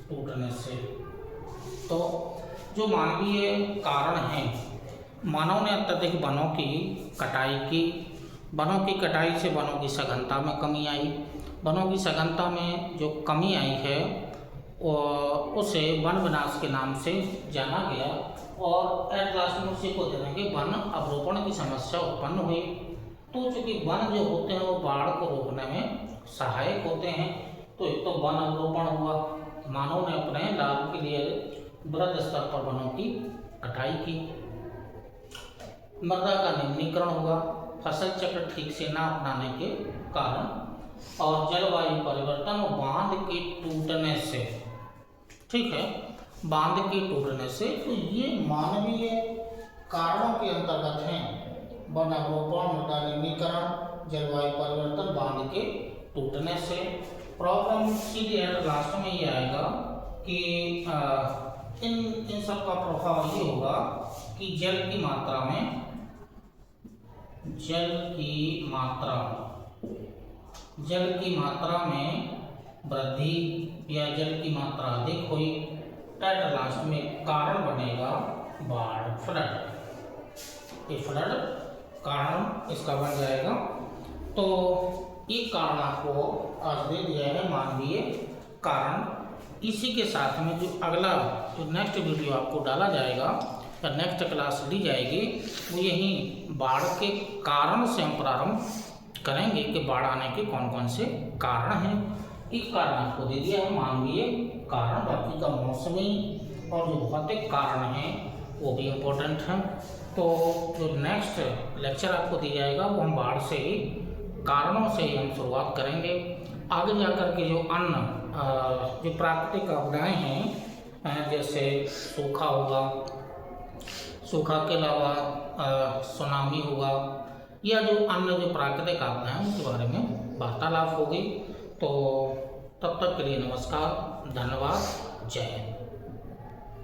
टूटने से, तो जो मानवीय कारण हैं, मानव ने अत्यधिक वनों की कटाई की। वनों की कटाई से वनों की सघनता में कमी आई। वनों की सघनता में जो कमी आई है उसे वन विनाश के नाम से जाना गया और एट लास्ट में उसी को देखेंगे वन अवरोपण की समस्या उत्पन्न हुई। तो चूँकि वन जो होते हैं वो बाढ़ को रोकने में सहायक होते हैं, तो एक तो वन अवरोपण हुआ, मानव ने अपने लाभ के लिए बृहद स्तर पर वनों की कटाई की। मृदा का निम्नीकरण हुआ, फसल चक्र ठीक से ना अपनाने के कारण, और जलवायु परिवर्तन और बांध के टूटने से, ठीक है, बांध के टूटने से। तो ये मानवीय कारणों के अंतर्गत हैं, वन अवरोपण, मृदा निम्नीकरण, जलवायु परिवर्तन, बांध के टूटने से। प्रॉब्लम सीधे लास्ट में ये आएगा कि इन सब का प्रभाव ये होगा कि जल की मात्रा में वृद्धि या जल की मात्रा अधिक हुई, एट लास्ट में कारण बनेगा बाढ़, फ्लड। ये फ्लड कारण इसका बन जाएगा। तो एक कारण आपको आज दे दिया है, मानवीय कारण। इसी के साथ में जो अगला जो नेक्स्ट वीडियो आपको डाला जाएगा या नेक्स्ट क्लास ली जाएगी, वो यही बाढ़ के कारण से हम प्रारंभ करेंगे कि बाढ़ आने के कौन कौन से कारण हैं। एक कारण आपको दे दिया है, मानवीय कारण। बाकी का मौसमी और जो भौतिक कारण हैं वो भी इम्पोर्टेंट हैं। तो जो नेक्स्ट लेक्चर आपको दिया जाएगा वो हम बाढ़ से ही, कारणों से ही हम शुरुआत करेंगे। आगे जाकर के जो अन्य जो प्राकृतिक आपदाएँ हैं, जैसे सूखा होगा, सूखा के अलावा सुनामी होगा, या जो अन्य जो प्राकृतिक आपदाएँ हैं उनके बारे में वार्तालाप होगी। तो तब तक के लिए नमस्कार, धन्यवाद, जय हिंद।